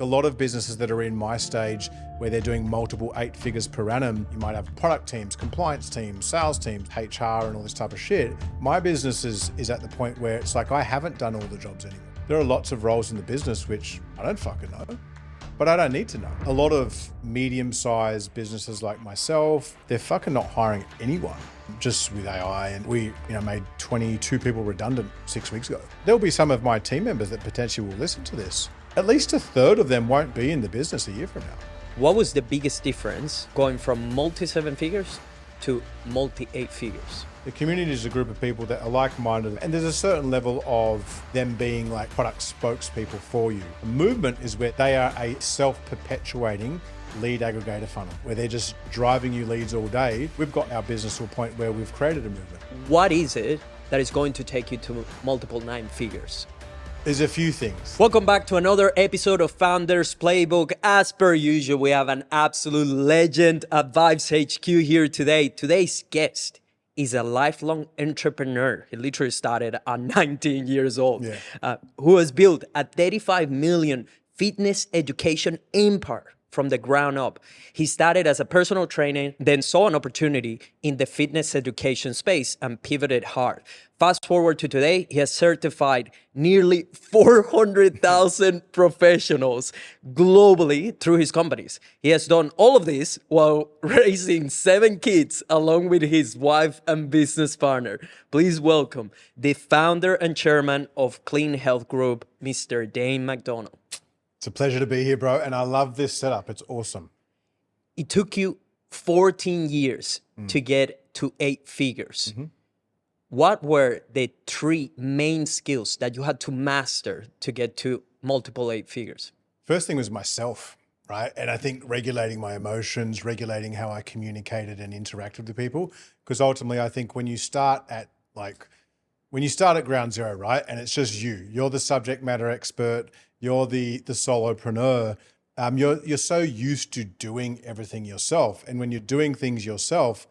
A lot of businesses that are in my stage where they're doing multiple 8 figures per annum, you might have product teams, compliance teams, sales teams, HR, and all this type of shit. My business is at the point where it's like, I haven't done all the jobs anymore. There are lots of roles in the business which I don't fucking know, but I don't need to know. A lot of medium-sized businesses like myself, they're fucking not hiring anyone. Just with AI, and we made 22 people redundant 6 weeks ago. There'll be some of my team members that potentially will listen to this. At least a third of them won't be in the business a year from now. What was the biggest difference going from multi-7 figures to multi-8 figures? The community is a group of people that are like-minded, and there's a certain level of them being like product spokespeople for you. A movement is where they are a self-perpetuating lead aggregator funnel, where they're just driving you leads all day. We've got our business to a point where we've created a movement. What is it that is going to take you to multiple 9 figures? There's a few things. Welcome back to another episode of Founders Playbook. As per usual, we have an absolute legend at Vibes HQ here today. Today's guest is a lifelong entrepreneur. He literally started at 19 years old, who has built a 35 million fitness education empire from the ground up. He started as a personal trainer, then saw an opportunity in the fitness education space and pivoted hard. Fast forward to today, he has certified nearly 400,000 professionals globally through his companies. He has done all of this while raising 7 kids along with his wife and business partner. Please welcome the founder and chairman of Clean Health Group, Mr. Daine McDonald. It's a pleasure to be here, bro. And I love this setup. It's awesome. It took you 14 years to get to 8 figures. Mm-hmm. What were the 3 main skills that you had to master to get to multiple 8 figures? First thing was myself, right? And I think regulating my emotions, regulating how I communicated and interacted with people. Because ultimately, I think when you start at ground zero, right? And it's just you're the subject matter expert, you're the solopreneur. You're so used to doing everything yourself. And when you're doing things yourself,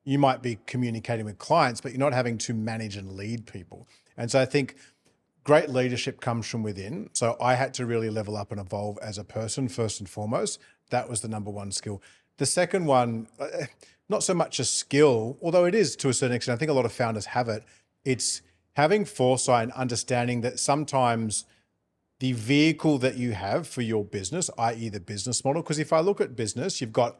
you might be communicating with clients, but you're not having to manage and lead people. And so I think great leadership comes from within. So I had to really level up and evolve as a person, first and foremost. That was the number one skill. The second one, not so much a skill, although it is to a certain extent. I think a lot of founders have it. It's having foresight and understanding that sometimes the vehicle that you have for your business, i.e. the business model, because if I look at business, you've got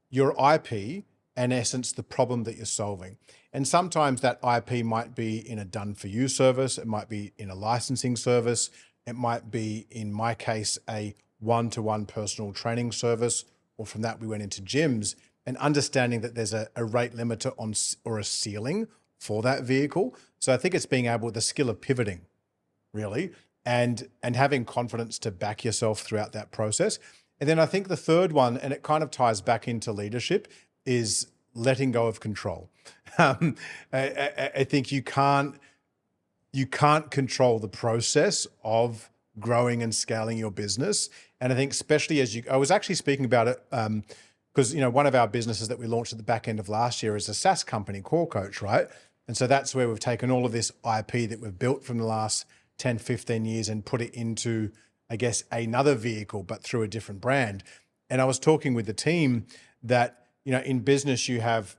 your IP, in essence, the problem that you're solving. And sometimes that IP might be in a done-for-you service, it might be in a licensing service, it might be, in my case, a one-to-one personal training service, or from that we went into gyms, and understanding that there's a rate limiter on or a ceiling for that vehicle. So I think it's being able, the skill of pivoting, really, and having confidence to back yourself throughout that process. And then I think the third one, and it kind of ties back into leadership, is letting go of control. I think you can't control the process of growing and scaling your business. And I think especially I was actually speaking about it because one of our businesses that we launched at the back end of last year is a SaaS company, Core Coach, right? And so that's where we've taken all of this IP that we've built from the last 10, 15 years and put it into, I guess, another vehicle, but through a different brand. And I was talking with the team that, in business, you have,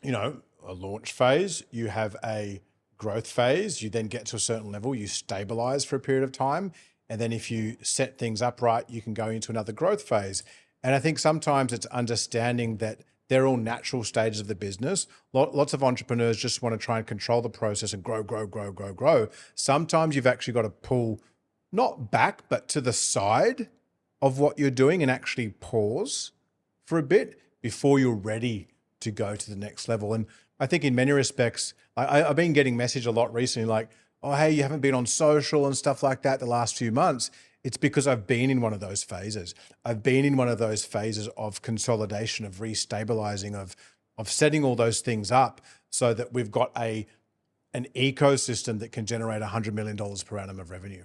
a launch phase, you have a growth phase, you then get to a certain level, you stabilize for a period of time. And then if you set things up right, you can go into another growth phase. And I think sometimes it's understanding that they're all natural stages of the business. Lots of entrepreneurs just want to try and control the process and grow. Sometimes you've actually got to pull, not back, but to the side of what you're doing and actually pause for a bit before you're ready to go to the next level. And I think in many respects, I've been getting message a lot recently like, oh, hey, you haven't been on social and stuff like that the last few months. It's because I've been in one of those phases. I've been in one of those phases of consolidation, of restabilizing, of setting all those things up so that we've got an ecosystem that can generate $100 million per annum of revenue.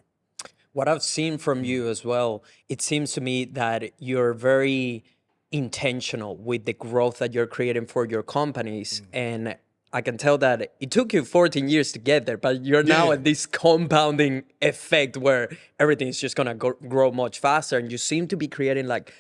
What I've seen from you as well, it seems to me that you're very intentional with the growth that you're creating for your companies. And I can tell that it took you 14 years to get there, but you're now at this compounding effect where everything is just gonna grow much faster, and you seem to be creating like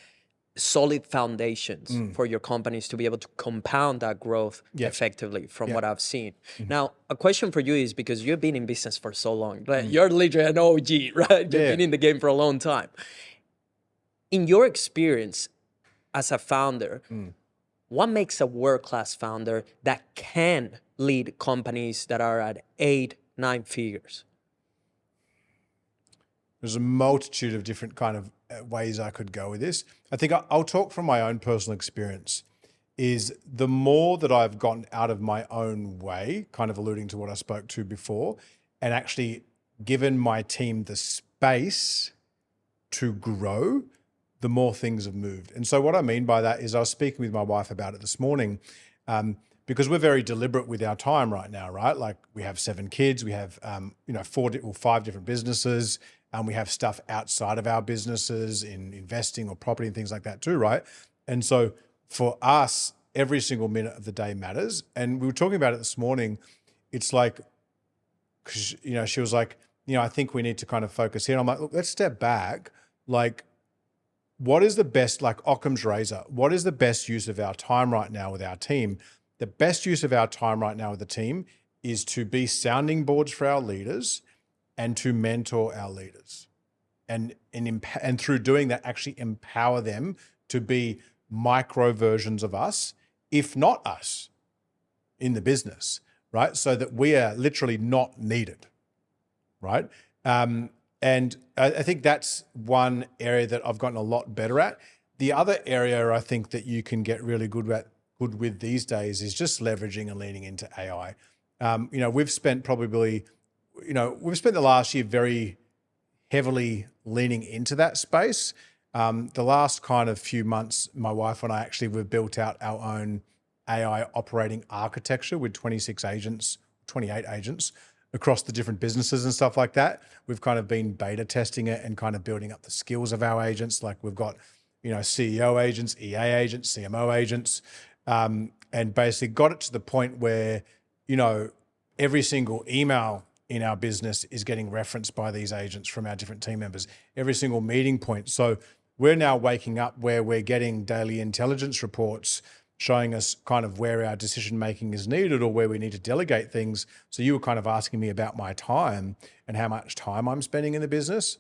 solid foundations for your companies to be able to compound that growth effectively from what I've seen. Now, a question for you is, because you've been in business for so long, right? You're literally an OG, right? You've been in the game for a long time. In your experience as a founder, what makes a world-class founder that can lead companies that are at 8-9 figures? There's a multitude of different kind of ways I could go with this. I think I'll talk from my own personal experience. Is the more that I've gotten out of my own way, kind of alluding to what I spoke to before, and actually given my team the space to grow, the more things have moved. And so what I mean by that is I was speaking with my wife about it this morning, because we're very deliberate with our time right now, right? Like we have 7 kids, we have 5 different businesses, and we have stuff outside of our businesses in investing or property and things like that too, right? And so for us, every single minute of the day matters. And we were talking about it this morning. It's like, cause, she was like, I think we need to kind of focus here. And I'm like, look, let's step back. Like, what is the best, like Occam's razor, what is the best use of our time right now with our team? The best use of our time right now with the team is to be sounding boards for our leaders and to mentor our leaders. And through doing that, actually empower them to be micro versions of us, if not us, in the business, right? So that we are literally not needed, right? And I think that's one area that I've gotten a lot better at. The other area I think that you can get really good with these days is just leveraging and leaning into AI. We've spent the last year very heavily leaning into that space. The last kind of few months, my wife and I we've built out our own AI operating architecture with 28 agents across the different businesses and stuff like that. We've kind of been beta testing it and kind of building up the skills of our agents. Like we've got, CEO agents, EA agents, CMO agents, and basically got it to the point where, every single email in our business is getting referenced by these agents from our different team members, every single meeting point. So we're now waking up where we're getting daily intelligence reports showing us kind of where our decision making is needed or where we need to delegate things. So you were kind of asking me about my time and how much time I'm spending in the business.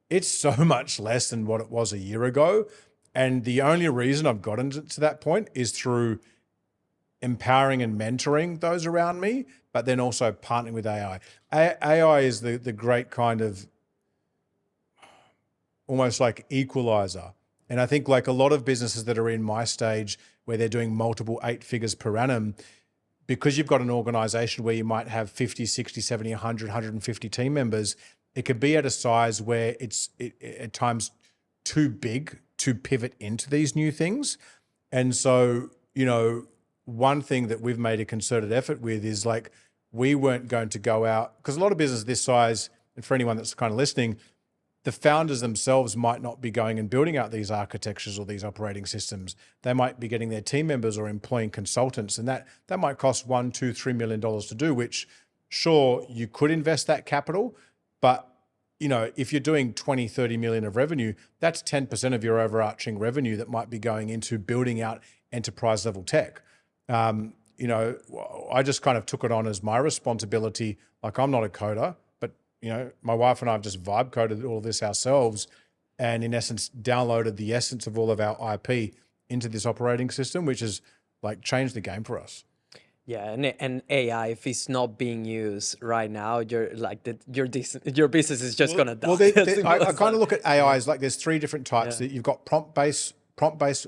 It's so much less than what it was a year ago. And the only reason I've gotten to that point is through empowering and mentoring those around me, but then also partnering with AI. AI is the great kind of almost like equalizer. And I think like a lot of businesses that are in my stage where they're doing multiple 8 figures per annum, because you've got an organization where you might have 50, 60, 70, 100, 150 team members, it could be at a size where it's at times too big to pivot into these new things. And so, one thing that we've made a concerted effort with is like, we weren't going to go out, because a lot of businesses this size, and for anyone that's kind of listening, the founders themselves might not be going and building out these architectures or these operating systems. They might be getting their team members or employing consultants, and that might cost $1, $2, $3 million to do, which sure, you could invest that capital, but if you're doing 20, 30 million of revenue, that's 10% of your overarching revenue that might be going into building out enterprise level tech. I just kind of took it on as my responsibility. Like I'm not a coder, but my wife and I have just vibe coded all this ourselves, and in essence downloaded the essence of all of our IP into this operating system, which has like changed the game for us. Yeah, and AI, if it's not being used right now, your business is just gonna die. Well, I kind of look at AI as like there's 3 different types. You've got prompt-based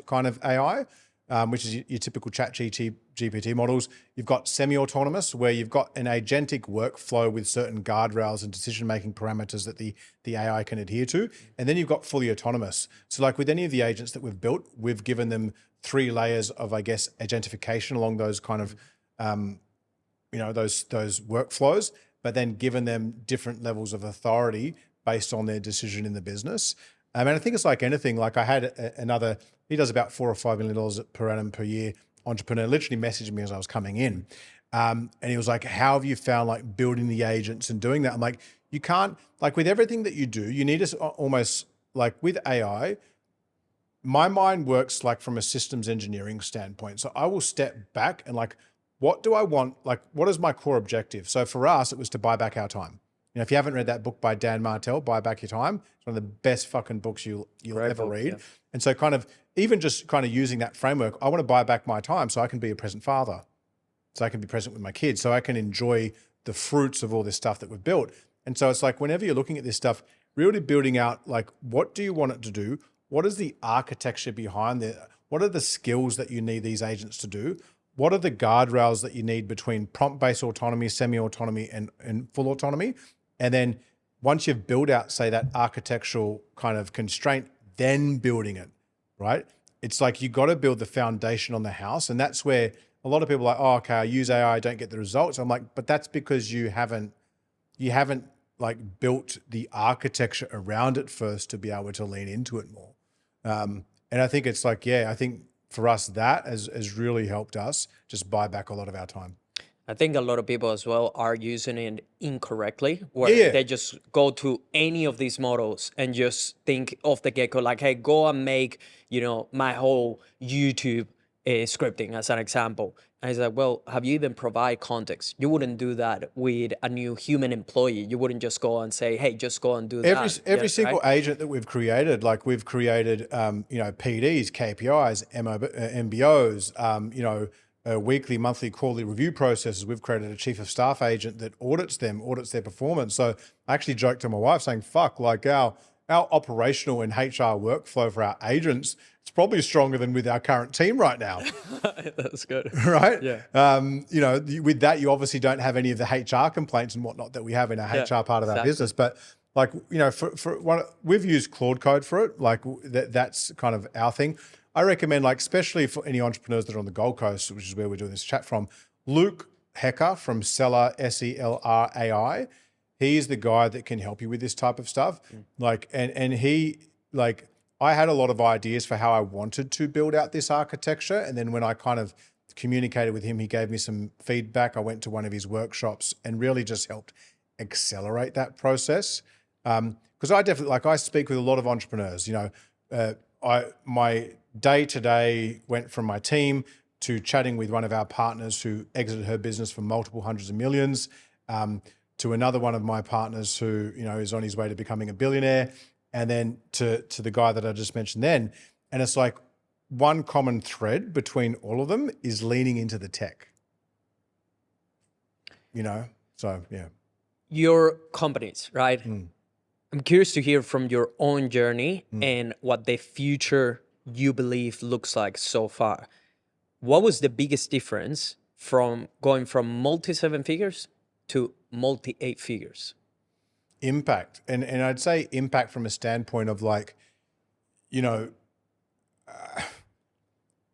kind of AI, which is your typical GPT models. You've got semi-autonomous, where you've got an agentic workflow with certain guardrails and decision-making parameters that the AI can adhere to. And then you've got fully autonomous. So like with any of the agents that we've built, we've given them 3 layers of, I guess, agentification along those kind of, those workflows, but then given them different levels of authority based on their decision in the business. And I think it's like anything. Like I had he does about $4 or $5 million per annum per year, entrepreneur, literally messaged me as I was coming in. And he was like, how have you found like building the agents and doing that? I'm like, you can't, like with everything that you do, you need to almost like with AI, my mind works like from a systems engineering standpoint. So I will step back and like, what do I want? Like, what is my core objective? So for us, it was to buy back our time. You know, if you haven't read that book by Dan Martell, Buy Back Your Time, it's one of the best fucking books you'll Great ever book, read. yeah. And so kind of even just kind of using that framework, I want to buy back my time so I can be a present father, so I can be present with my kids, so I can enjoy the fruits of all this stuff that we've built. And so it's like whenever you're looking at this stuff, really building out like, what do you want it to do? What is the architecture behind it? What are the skills that you need these agents to do? What are the guardrails that you need between prompt-based autonomy, semi-autonomy, and full autonomy? And then once you've built out, say, that architectural kind of constraint, then building it, right? It's like you got to build the foundation on the house. And that's where a lot of people are like, oh, okay, I use AI, I don't get the results. I'm like, but that's because you haven't like built the architecture around it first to be able to lean into it more. And I think it's like, yeah, I think for us, that has really helped us just buy back a lot of our time. I think a lot of people as well are using it incorrectly, where Yeah. they just go to any of these models and just think off the get-go, like, hey, go and make, my whole YouTube scripting as an example. And it's like, well, have you even provide context? You wouldn't do that with a new human employee. You wouldn't just go and say, hey, just go and do that. Every single right? agent that we've created, like we've created, PDs, KPIs, MBOs, weekly, monthly, quarterly review processes. We've created a chief of staff agent that audits their performance. So I actually joked to my wife saying, fuck, like our operational and HR workflow for our agents, it's probably stronger than with our current team right now. That's good. Right? Yeah. With that, you obviously don't have any of the HR complaints and whatnot that we have in our HR part of our business. But like, for one, we've used Claude Code for it. Like that's kind of our thing. I recommend, like, especially for any entrepreneurs that are on the Gold Coast, which is where we're doing this chat from, Luke Hecker from Seller, SELRAI. He's the guy that can help you with this type of stuff. Like, and he, like, I had a lot of ideas for how I wanted to build out this architecture. And then when I kind of communicated with him, he gave me some feedback. I went to one of his workshops and really just helped accelerate that process. Because I definitely, like, I speak with a lot of entrepreneurs, my day-to-day went from my team to chatting with one of our partners who exited her business for multiple hundreds of millions, to another one of my partners who, is on his way to becoming a billionaire, and then to the guy that I just mentioned then. And it's like one common thread between all of them is leaning into the tech, So, yeah. Your companies, right? I'm curious to hear from your own journey and what the future you believe looks like so far. What was the biggest difference from going from multi-7 figures to multi-8 figures? Impact. And I'd say impact from a standpoint of like,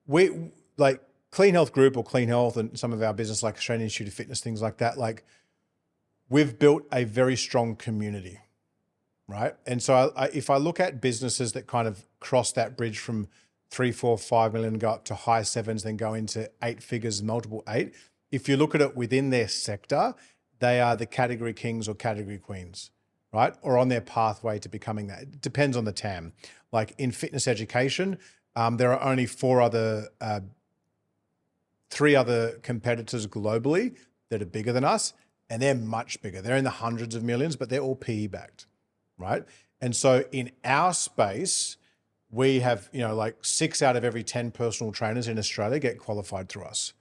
we like Clean Health Group or Clean Health and some of our business like Australian Institute of Fitness, things like that. Like we've built a very strong community. Right. And so if I look at businesses that kind of cross that bridge from 3, 4, 5 million, go up to high 7s, then go into 8 figures, multiple 8. If you look at it within their sector, they are the category kings or category queens, right? Or on their pathway to becoming that. It depends on the TAM. Like in fitness education, there are only 3 other competitors globally that are bigger than us, and they're much bigger. They're in the hundreds of millions, but they're all PE backed. Right. And so in our space, we have, like 6 out of every 10 personal trainers in Australia get qualified through us.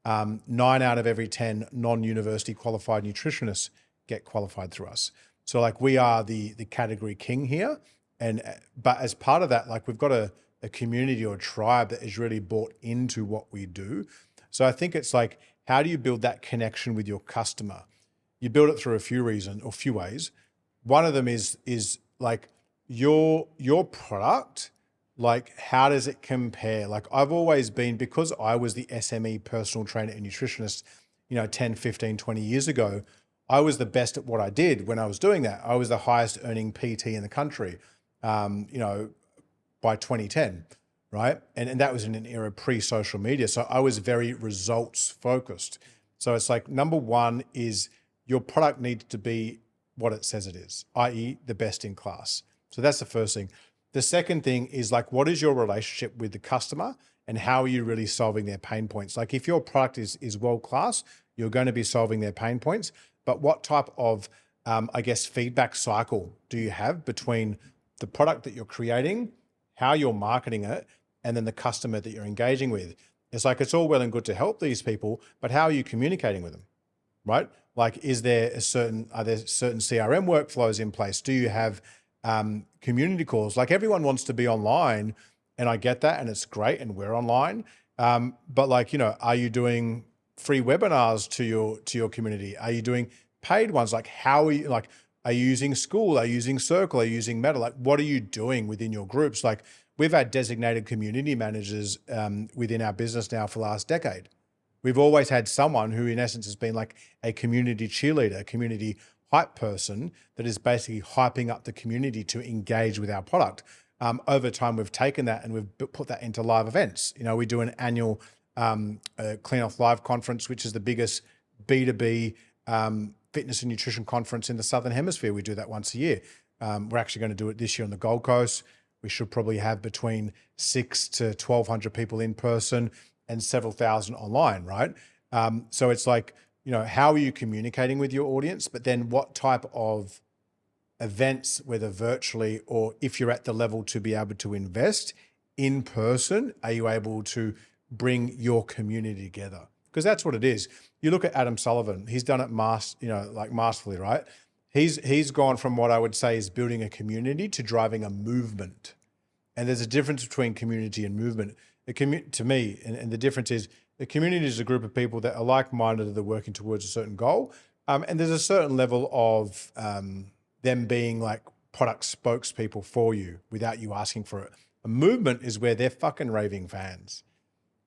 9 out of every 10 non-university qualified nutritionists get qualified through us. So like we are the category king here. But as part of that, like we've got a community or a tribe that is really bought into what we do. So I think it's like, how do you build that connection with your customer? You build it through a few ways. One of them is like your product, like how does it compare? Like I've always been, because I was the SME personal trainer and nutritionist, 10, 15, 20 years ago, I was the best at what I did when I was doing that. I was the highest earning PT in the country, by 2010, right? And that was in an era pre-social media. So I was very results focused. So it's like, number one is your product needs to be what it says it is, i.e. the best in class. So that's the first thing. The second thing is like, what is your relationship with the customer and how are you really solving their pain points? Like if your product is world-class, you're going to be solving their pain points, but what type of, I guess, feedback cycle do you have between the product that you're creating, how you're marketing it, and then the customer that you're engaging with? It's like, it's all well and good to help these people, but how are you communicating with them, right? Like, are there certain CRM workflows in place? Do you have community calls? Like everyone wants to be online, and I get that, and it's great, and we're online. But like, you know, are you doing free webinars to your community? Are you doing paid ones? Like, how are you, like, are you using School? Are you using Circle? Are you using Meta? Like, what are you doing within your groups? Like, we've had designated community managers within our business now for the last decade. We've always had someone who in essence has been like a community cheerleader, a community hype person that is basically hyping up the community to engage with our product. Over time, we've taken that and we've put that into live events. You know, we do an annual Clean Off Live conference, which is the biggest B2B fitness and nutrition conference in the Southern Hemisphere. We do that once a year. We're actually going to do it this year on the Gold Coast. We should probably have between 600 to 1,200 people in person and several thousand online, right? So it's like, you know, how are you communicating with your audience? But then what type of events, whether virtually or if you're at the level to be able to invest in person, are you able to bring your community together? Because that's what it is. You look at Adam Sullivan, he's done it masterfully, right? He's gone from what I would say is building a community to driving a movement. And there's a difference between community and movement. To me, and the difference is the community is a group of people that are like-minded, that are working towards a certain goal. And there's a certain level of them being like product spokespeople for you without you asking for it. A movement is where they're fucking raving fans,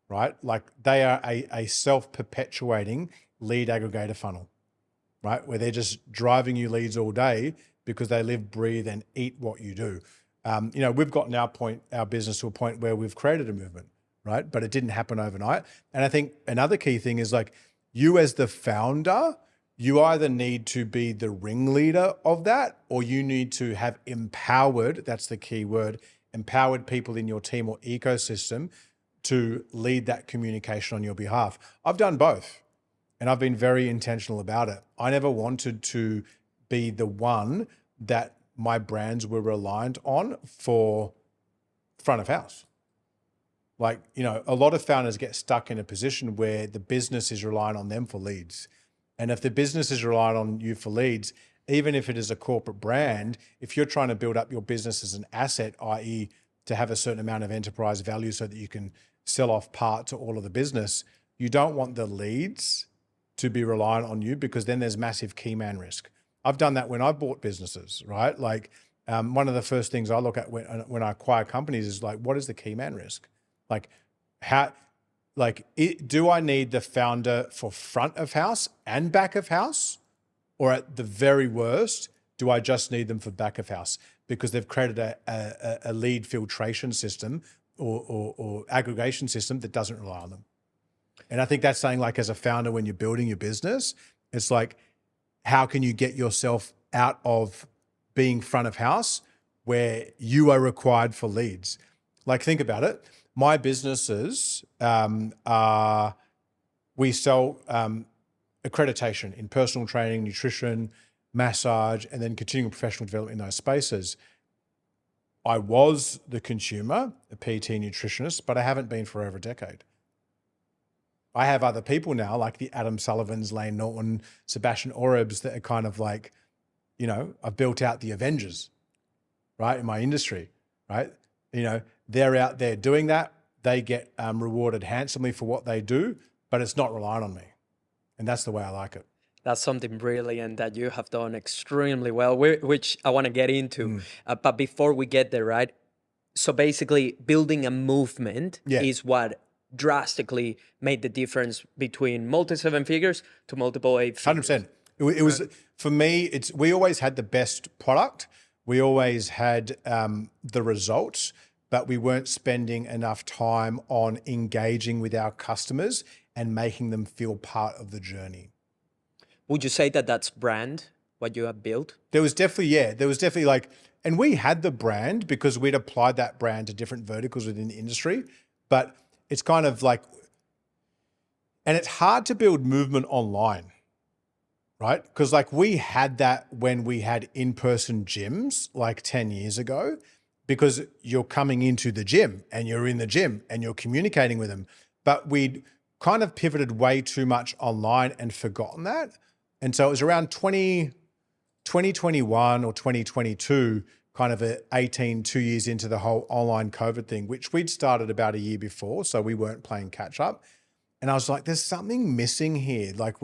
right? Like they are a self-perpetuating lead aggregator funnel, right? Where they're just driving you leads all day because they live, breathe, and eat what you do. You know, we've gotten our business to a point where we've created a movement, right? But it didn't happen overnight. And I think another key thing is like you as the founder, you either need to be the ringleader of that, or you need to have empowered, that's the key word, empowered people in your team or ecosystem to lead that communication on your behalf. I've done both and I've been very intentional about it. I never wanted to be the one that my brands were reliant on for front of house. Like, you know, a lot of founders get stuck in a position where the business is relying on them for leads. And if the business is relying on you for leads, even if it is a corporate brand, if you're trying to build up your business as an asset, i.e. to have a certain amount of enterprise value so that you can sell off part to all of the business, you don't want the leads to be reliant on you because then there's massive key man risk. I've done that when I bought businesses, right? Like one of the first things I look at when I acquire companies is like, what is the key man risk? Like do I need the founder for front of house and back of house? Or at the very worst, do I just need them for back of house because they've created a lead filtration system or aggregation system that doesn't rely on them? And I think that's saying like as a founder, when you're building your business, it's like, how can you get yourself out of being front of house where you are required for leads? Like think about it. My businesses we sell accreditation in personal training, nutrition, massage, and then continuing professional development in those spaces. I was the consumer, a PT nutritionist, but I haven't been for over a decade. I have other people now, like the Adam Sullivans, Lane Norton, Sebastian Orebs, that are kind of like, you know, I've built out the Avengers, right, in my industry, right? You know, they're out there doing that. They get rewarded handsomely for what they do, but it's not relying on me. And that's the way I like it. That's something brilliant that you have done extremely well, which I want to get into. But before we get there, right? So basically, building a movement is what drastically made the difference between multi-seven figures to multiple eight figures. 100%. It was, for me, we always had the best product. We always had the results, but we weren't spending enough time on engaging with our customers and making them feel part of the journey. Would you say that that's brand, what you have built? There was definitely like, and we had the brand because we'd applied that brand to different verticals within the industry, but it's kind of like, and it's hard to build movement online, right? Because like we had that when we had in-person gyms like 10 years ago, because you're coming into the gym and you're in the gym and you're communicating with them. But we'd kind of pivoted way too much online and forgotten that. And so it was around 2021 or 2022, kind of 2 years into the whole online COVID thing, which we'd started about a year before. So we weren't playing catch up. And I was like, there's something missing here. Like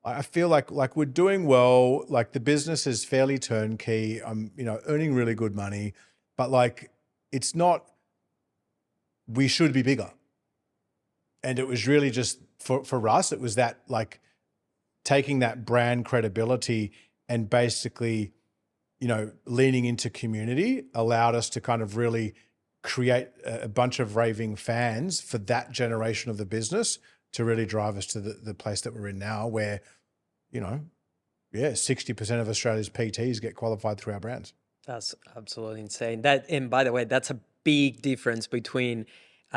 I feel like we're doing well. Like the business is fairly turnkey. I'm, earning really good money, but like, it's not, we should be bigger. And it was really just for us, it was that like taking that brand credibility and basically, leaning into community allowed us to kind of really create a bunch of raving fans for that generation of the business to really drive us to the place that we're in now where, 60% of Australia's PTs get qualified through our brands. That's absolutely insane. And by the way, that's a big difference between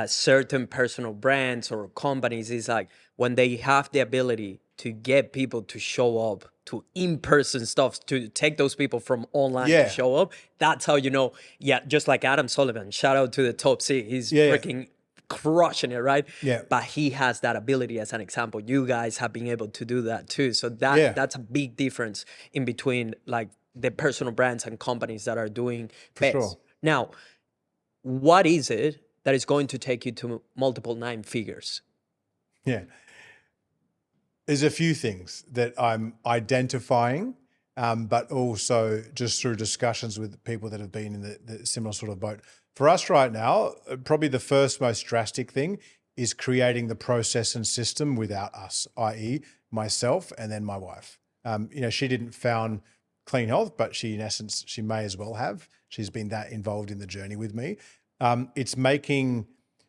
certain personal brands or companies. Is like when they have the ability to get people to show up to in-person stuff, to take those people from online to show up. That's how just like Adam Sullivan, shout out to the top C. He's freaking crushing it, right? Yeah. But he has that ability as an example. You guys have been able to do that too. So that's a big difference in between like the personal brands and companies that are doing best. Sure. Now, what is it that is going to take you to multiple 9 figures? Yeah. There's a few things that I'm identifying, but also just through discussions with people that have been in the similar sort of boat. For us right now, probably the first most drastic thing is creating the process and system without us, i.e. myself and then my wife. She didn't found Clean Health, but she, in essence, she may as well have. She's been that involved in the journey with me. It's making...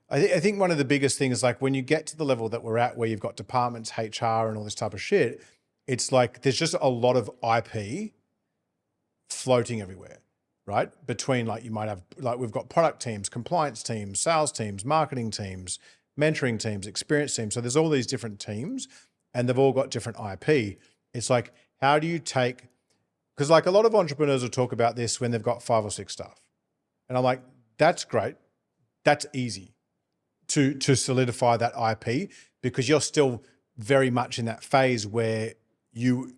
I think one of the biggest things, like when you get to the level that we're at, where you've got departments, HR, and all this type of shit, it's like there's just a lot of IP floating everywhere, right? Between like you might have, like we've got product teams, compliance teams, sales teams, marketing teams, mentoring teams, experience teams. So there's all these different teams and they've all got different IP. It's like, how do you take, because like a lot of entrepreneurs will talk about this when they've got 5 or 6 staff. And I'm like, that's great. That's easy to solidify that IP because you're still very much in that phase where you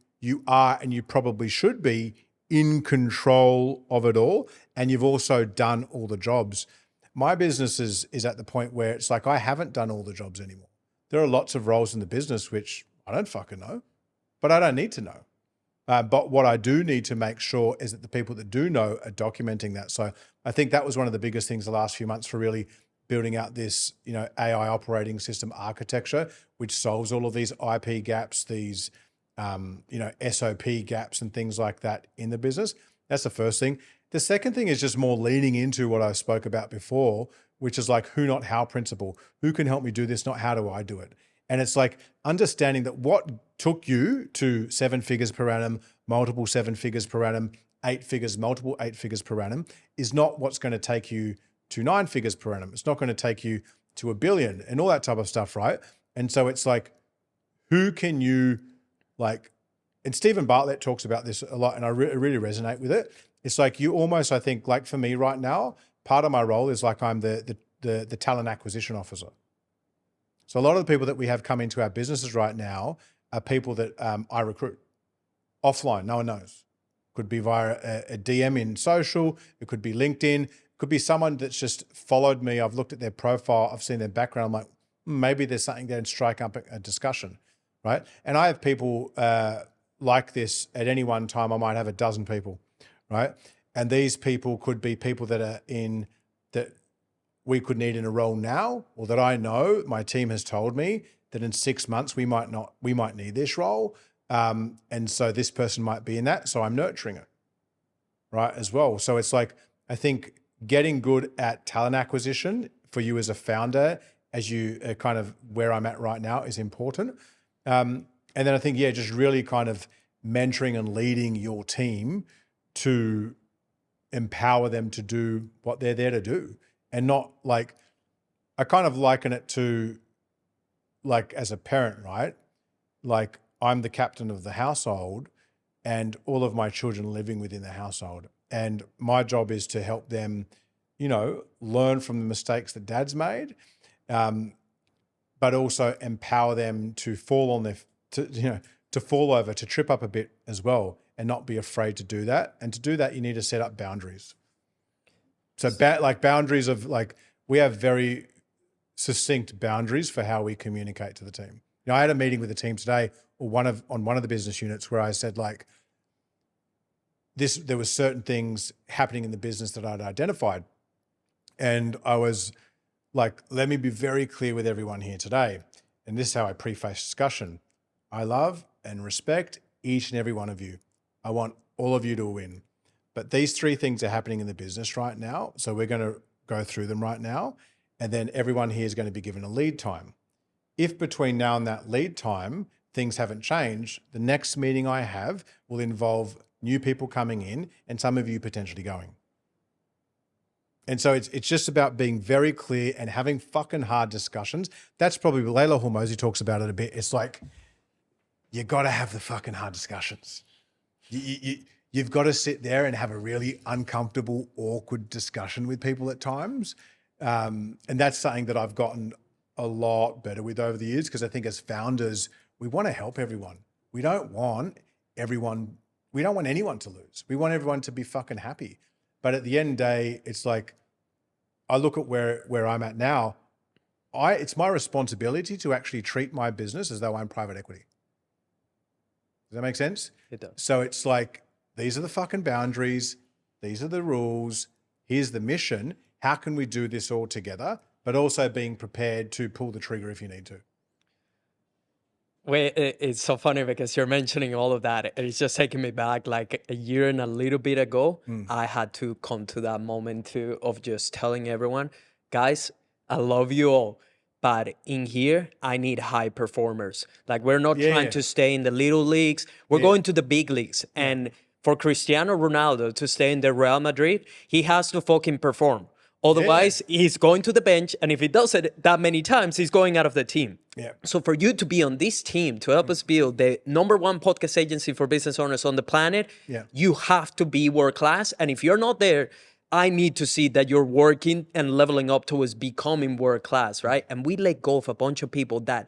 are, and you probably should be, in control of it all. And you've also done all the jobs. My business is at the point where it's like, I haven't done all the jobs anymore. There are lots of roles in the business which I don't fucking know, but I don't need to know. But what I do need to make sure is that the people that do know are documenting that. So I think that was one of the biggest things the last few months for really building out this, AI operating system architecture, which solves all of these IP gaps, these, SOP gaps and things like that in the business. That's the first thing. The second thing is just more leaning into what I spoke about before, which is like who, not how principle. Who can help me do this, not how do I do it? And it's like understanding that what took you to 7 figures per annum, multiple 7 figures per annum, 8 figures, multiple 8 figures per annum is not what's going to take you to 9 figures per annum. It's not going to take you to $1 billion and all that type of stuff, right? And so it's like, who can you like, and Stephen Bartlett talks about this a lot and I really resonate with it. It's like you almost, I think, like for me right now, part of my role is like I'm the talent acquisition officer. So a lot of the people that we have come into our businesses right now are people that I recruit offline. No one knows. Could be via a DM in social. It could be LinkedIn. It could be someone that's just followed me. I've looked at their profile. I've seen their background. I'm like, maybe there's something there and strike up a discussion, right? And I have people like this at any one time. I might have a dozen people, right? And these people could be people that are in that we could need in a role now, or that I know my team has told me that in 6 months we might need this role. And so this person might be in that. So I'm nurturing it, right, as well. So it's like, I think getting good at talent acquisition for you as a founder, as you kind of where I'm at right now, is important. And then I think, yeah, just really kind of mentoring and leading your team to empower them to do what they're there to do. And not like, I kind of liken it to like as a parent, right? Like I'm the captain of the household and all of my children living within the household. And my job is to help them, you know, learn from the mistakes that dad's made, but also empower them to fall on their, to fall over, to trip up a bit as well, and not be afraid to do that. And to do that, you need to set up boundaries. So like boundaries of like, we have very succinct boundaries for how we communicate to the team. You know, I had a meeting with the team today, or on one of the business units, where I said like, there was certain things happening in the business that I'd identified. And I was like, let me be very clear with everyone here today. And this is how I preface discussion. I love and respect each and every one of you. I want all of you to win. But these 3 things are happening in the business right now. So we're going to go through them right now. And then everyone here is going to be given a lead time. If between now and that lead time, things haven't changed, the next meeting I have will involve new people coming in and some of you potentially going. And so it's just about being very clear and having fucking hard discussions. That's probably, Layla Hormozi talks about it a bit. It's like, you got to have the fucking hard discussions. You've got to sit there and have a really uncomfortable, awkward discussion with people at times. And that's something that I've gotten a lot better with over the years, because I think as founders, we want to help everyone. We don't want anyone to lose. We want everyone to be fucking happy. But at the end of the day, it's like, I look at where I'm at now. It's my responsibility to actually treat my business as though I'm private equity. Does that make sense? It does. So it's like, these are the fucking boundaries. These are the rules. Here's the mission. How can we do this all together? But also being prepared to pull the trigger if you need to. Wait, it's so funny because you're mentioning all of that. It's just taking me back like a year and a little bit ago. I had to come to that moment too of just telling everyone, guys, I love you all, but in here, I need high performers. Like we're not trying to stay in the little leagues. We're going to the big leagues. And for Cristiano Ronaldo to stay in the Real Madrid, he has to fucking perform. Otherwise, he's going to the bench. And if he does it that many times, he's going out of the team. Yeah. So for you to be on this team, to help us build the #1 podcast agency for business owners on the planet, you have to be world class. And if you're not there, I need to see that you're working and leveling up towards becoming world class, right? And we let go of a bunch of people that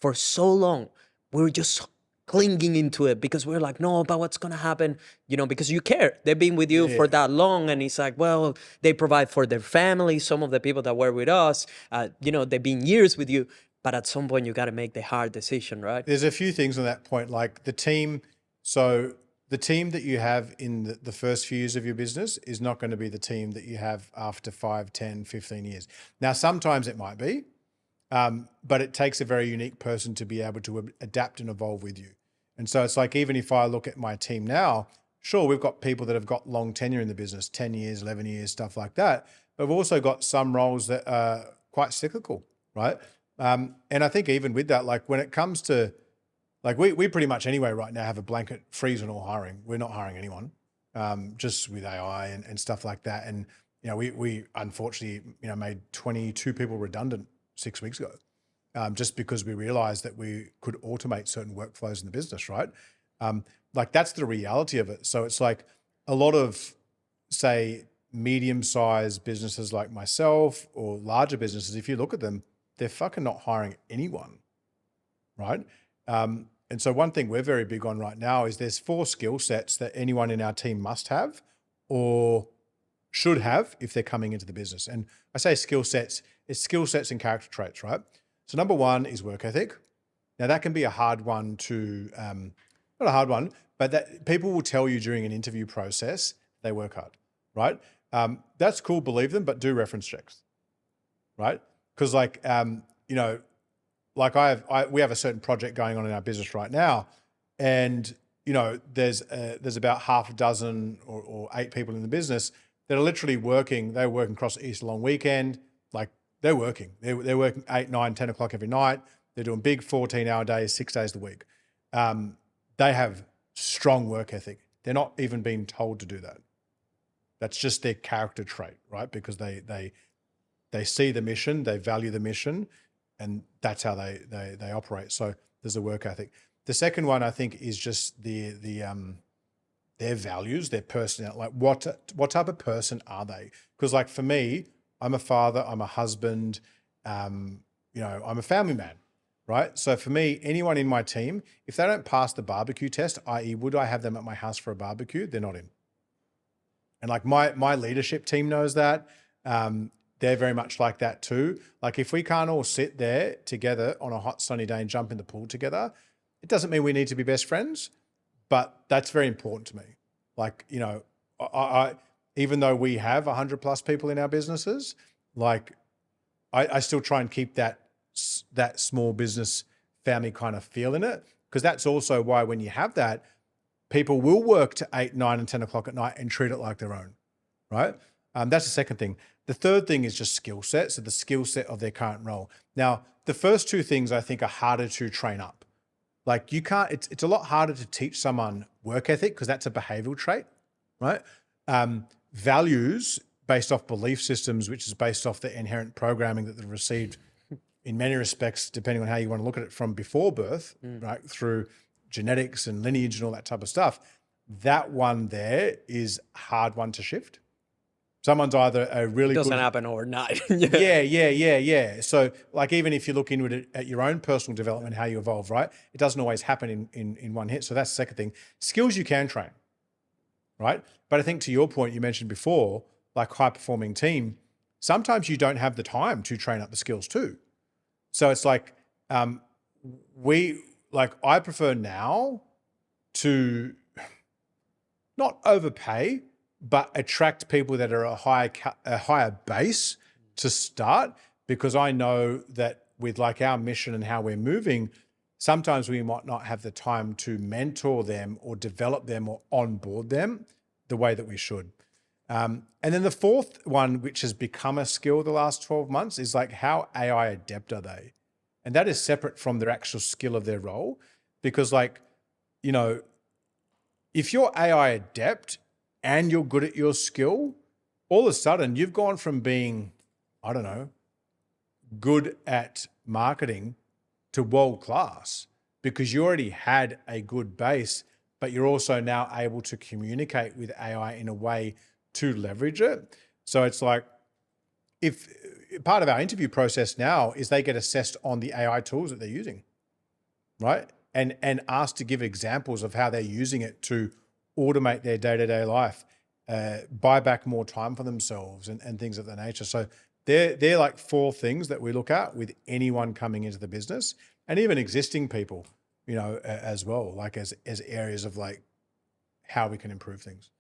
for so long, we were just clinging into it because we're like, no, but what's going to happen? You know, because you care. They've been with you for that long. And it's like, well, they provide for their family. Some of the people that were with us, they've been years with you. But at some point, you got to make the hard decision, right? There's a few things on that point, like the team. So the team that you have in the first few years of your business is not going to be the team that you have after 5, 10, 15 years. Now, sometimes it might be, but it takes a very unique person to be able to adapt and evolve with you. And so it's like, even if I look at my team now, sure, we've got people that have got long tenure in the business, 10 years, 11 years, stuff like that. But we've also got some roles that are quite cyclical, right? And I think even with that, like when it comes to, like we pretty much anyway right now have a blanket freeze on all hiring. We're not hiring anyone, just with AI and stuff like that. And, you know, we unfortunately, made 22 people redundant 6 weeks ago. Just because we realized that we could automate certain workflows in the business, right? Like that's the reality of it. So it's like a lot of, say, medium-sized businesses like myself or larger businesses, if you look at them, they're fucking not hiring anyone, right? And so one thing we're very big on right now is there's 4 skill sets that anyone in our team must have or should have if they're coming into the business. And I say skill sets, it's skill sets and character traits, right? So number 1 is work ethic. Now that can be a hard one to, not a hard one, but that people will tell you during an interview process, they work hard, right? That's cool, believe them, but do reference checks, right? Because like, like we have a certain project going on in our business right now, and there's about half a dozen or 8 people in the business. that are literally working. They're working across the Easter long weekend. Like they're working. They're working 8, 9, 10 o'clock every night. They're doing big 14-hour days, 6 days a week. They have strong work ethic. They're not even being told to do that. That's just their character trait, right? Because they see the mission, they value the mission, and that's how they operate. So there's a work ethic. The second one, I think, is just their values, their personality. Like what type of person are they? Because like for me, I'm a father, I'm a husband, I'm a family man, right? So for me, anyone in my team, if they don't pass the barbecue test, i.e. would I have them at my house for a barbecue? They're not in. And like my leadership team knows that. They're very much like that too. Like if we can't all sit there together on a hot sunny day and jump in the pool together, it doesn't mean we need to be best friends, but that's very important to me. Like, I even though we have 100 plus people in our businesses, like I still try and keep that small business family kind of feel in it. Because that's also why when you have that, people will work to 8, 9, and 10 o'clock at night and treat it like their own, right? That's the second thing. The third thing is just skill set. So the skill set of their current role. Now, the first two things I think are harder to train up. Like you can't, it's a lot harder to teach someone work ethic because that's a behavioral trait, right? Values based off belief systems, which is based off the inherent programming that they've received in many respects, depending on how you want to look at it from before birth, right? Through genetics and lineage and all that type of stuff. That one there is a hard one to shift. Someone's either a really doesn't good... happen overnight. Yeah. So like, even if you look into it at your own personal development, how you evolve, right? It doesn't always happen in one hit. So that's the second thing. Skills you can train, right? But I think to your point, you mentioned before, like high performing team, sometimes you don't have the time to train up the skills too. So it's like, I prefer now to not overpay, but attract people that are a higher base to start, because I know that with like our mission and how we're moving, sometimes we might not have the time to mentor them or develop them or onboard them the way that we should. And then the fourth one, which has become a skill the last 12 months, is like how AI adept are they? And that is separate from their actual skill of their role, because like, if you're AI adept and you're good at your skill, all of a sudden you've gone from being, I don't know, good at marketing to world class, because you already had a good base, but you're also now able to communicate with AI in a way to leverage it. So it's like, if part of our interview process now is they get assessed on the AI tools that they're using, right? And asked to give examples of how they're using it to automate their day-to-day life, buy back more time for themselves and things of that nature. So they're like four things that we look at with anyone coming into the business, and even existing people, as well, like as areas of like how we can improve things.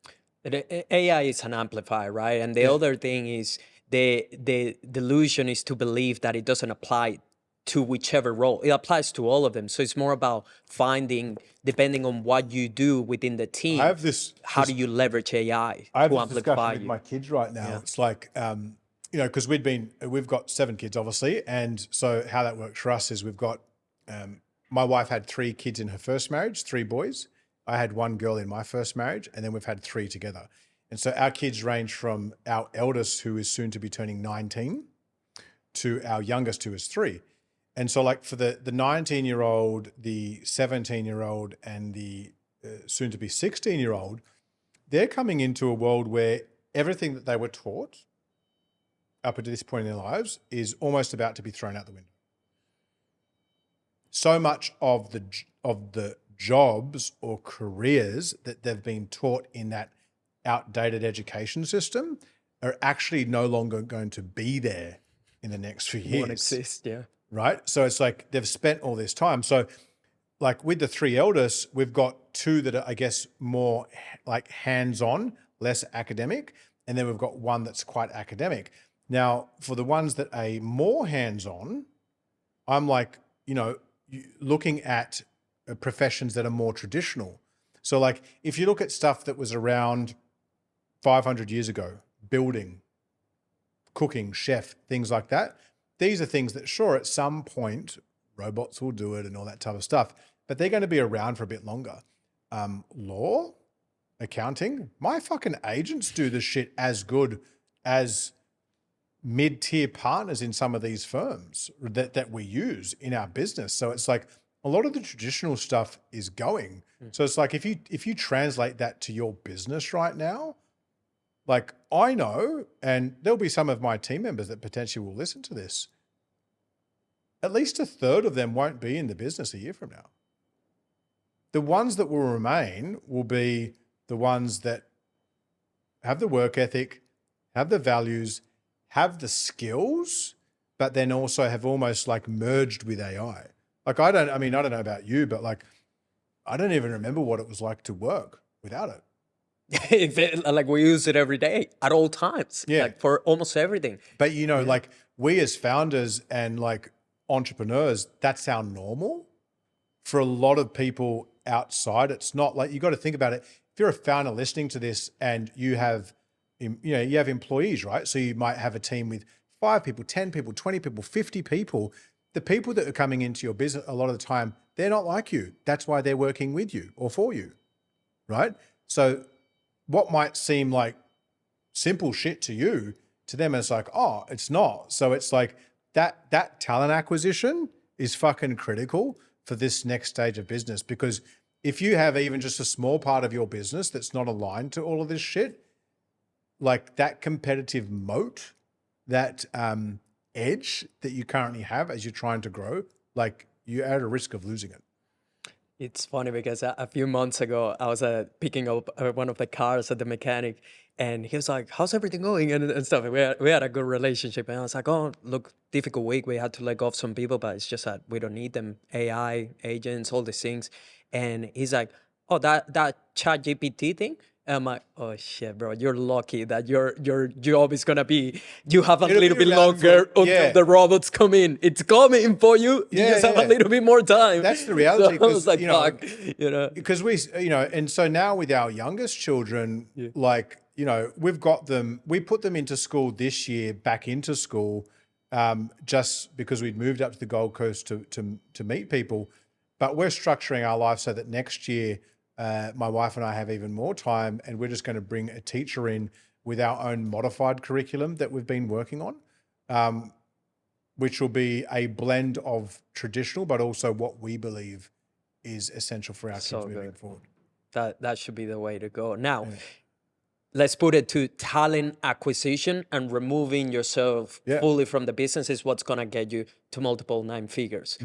AI is an amplifier, right? And the other thing is the delusion is to believe that it doesn't apply to whichever role. It applies to all of them. So it's more about finding, depending on what you do within the team, I have this, how do you leverage AI I have to this amplify discussion with you? my kids right now. It's like, because we've got 7 kids, obviously. And so how that works for us is we've got, my wife had 3 kids in her first marriage, 3 boys. I had 1 girl in my first marriage, and then we've had 3 together. And so our kids range from our eldest, who is soon to be turning 19, to our youngest, who is 3. And so like for the 19-year-old, the 17-year-old, and the soon to be 16-year-old, they're coming into a world where everything that they were taught up until this point in their lives is almost about to be thrown out the window. So much of the jobs or careers that they've been taught in that outdated education system are actually no longer going to be there in the next few years. Won't exist, yeah. Right? So it's like they've spent all this time. So like with the 3 eldest, we've got 2 that are, I guess, more like hands-on, less academic. And then we've got 1 that's quite academic. Now, for the ones that are more hands-on, I'm like, looking at professions that are more traditional. So like if you look at stuff that was around 500 years ago, building, cooking, chef, things like that. These are things that, sure, at some point, robots will do it and all that type of stuff, but they're going to be around for a bit longer. Law, accounting, my fucking agents do this shit as good as mid-tier partners in some of these firms that we use in our business. So it's like a lot of the traditional stuff is going. So it's like if you translate that to your business right now, like I know, and there'll be some of my team members that potentially will listen to this, at least a third of them won't be in the business a year from now. The ones that will remain will be the ones that have the work ethic, have the values, have the skills, but then also have almost like merged with AI. Like I don't know about you, but like, I don't even remember what it was like to work without it. Like we use it every day at all times, like for almost everything. But you know, like we as founders and like entrepreneurs, that's our normal. For a lot of people outside, it's not. Like you got to think about it. If you're a founder listening to this and you have employees, right? So you might have a team with 5 people, 10 people, 20 people, 50 people. The people that are coming into your business a lot of the time, they're not like you. That's why they're working with you or for you, right? So what might seem like simple shit to you, to them it's like, oh, it's not. So it's like that talent acquisition is fucking critical for this next stage of business, because if you have even just a small part of your business that's not aligned to all of this shit, like that competitive moat, that edge that you currently have as you're trying to grow, like you're at a risk of losing it. It's funny because a few months ago, I was picking up one of the cars at the mechanic, and he was like, how's everything going and stuff. We had a good relationship, and I was like, oh, look, difficult week. We had to let go of some people, but it's just that we don't need them. AI, agents, all these things. And he's like, oh, that chat GPT thing? And I'm like, oh shit, bro, you're lucky that your job is gonna be, you have a little bit longer until the robots come in. It's coming for you. You just have a little bit more time. That's the reality. So I was like, fuck, because we, and so now with our youngest children, like, we've got them, we put them into school this year, back into school, just because we'd moved up to the Gold Coast to meet people. But we're structuring our life so that next year, my wife and I have even more time, and we're just going to bring a teacher in with our own modified curriculum that we've been working on, which will be a blend of traditional, but also what we believe is essential for our kids moving forward. That should be the way to go. Now, let's put it to talent acquisition, and removing yourself fully from the business is what's going to get you to multiple 9 figures.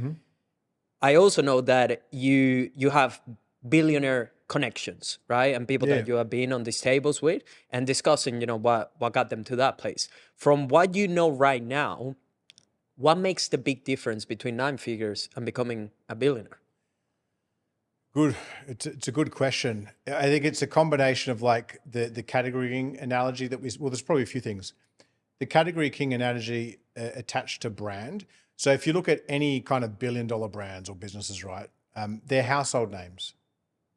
I also know that you have billionaire connections, right? And people that you have been on these tables with and discussing, what got them to that place. From what you know right now, what makes the big difference between 9 figures and becoming a billionaire? Good. It's a good question. I think it's a combination of like the category king analogy that there's probably a few things. The category king analogy attached to brand. So if you look at any kind of $1 billion brands or businesses, right, they're household names,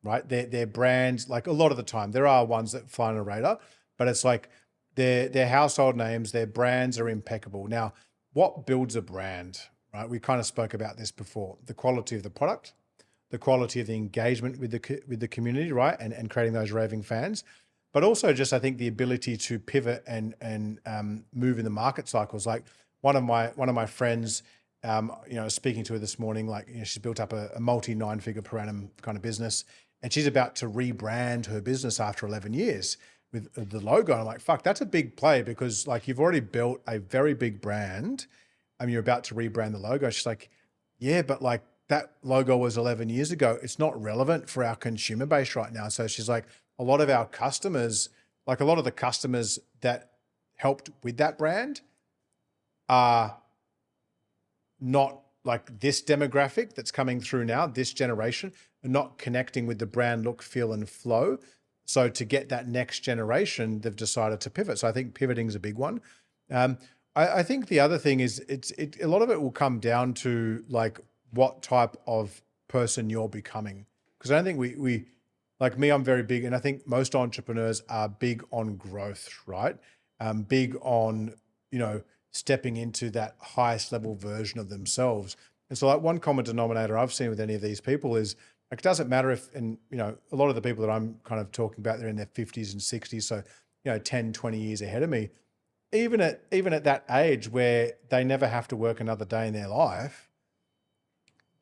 right? They're brands, like a lot of the time. There are ones that fly on a radar, but it's like they're household names, their brands are impeccable. Now, what builds a brand, right? We kind of spoke about this before. The quality of the product, the quality of the engagement with the community, right? And creating those raving fans. But also just, I think, the ability to pivot and move in the market cycles. Like one of my friends, speaking to her this morning, like, she's built up a multi 9-figure per annum kind of business, and she's about to rebrand her business after 11 years with the logo. And I'm like, fuck, that's a big play, because like you've already built a very big brand and you're about to rebrand the logo. She's like, yeah, but like that logo was 11 years ago. It's not relevant for our consumer base right now. So she's like, a lot of our customers, like a lot of the customers that helped with that brand are not like this demographic that's coming through now, this generation, and not connecting with the brand look, feel, and flow. So to get that next generation, they've decided to pivot. So I think pivoting is a big one. I think the other thing is a lot of it will come down to like what type of person you're becoming. Because I don't think we like me, I'm very big, and I think most entrepreneurs are big on growth, right? big on, stepping into that highest level version of themselves. And so like one common denominator I've seen with any of these people is like, it doesn't matter if, and a lot of the people that I'm kind of talking about, they're in their 50s and 60s. So, 10, 20 years ahead of me, even at that age where they never have to work another day in their life,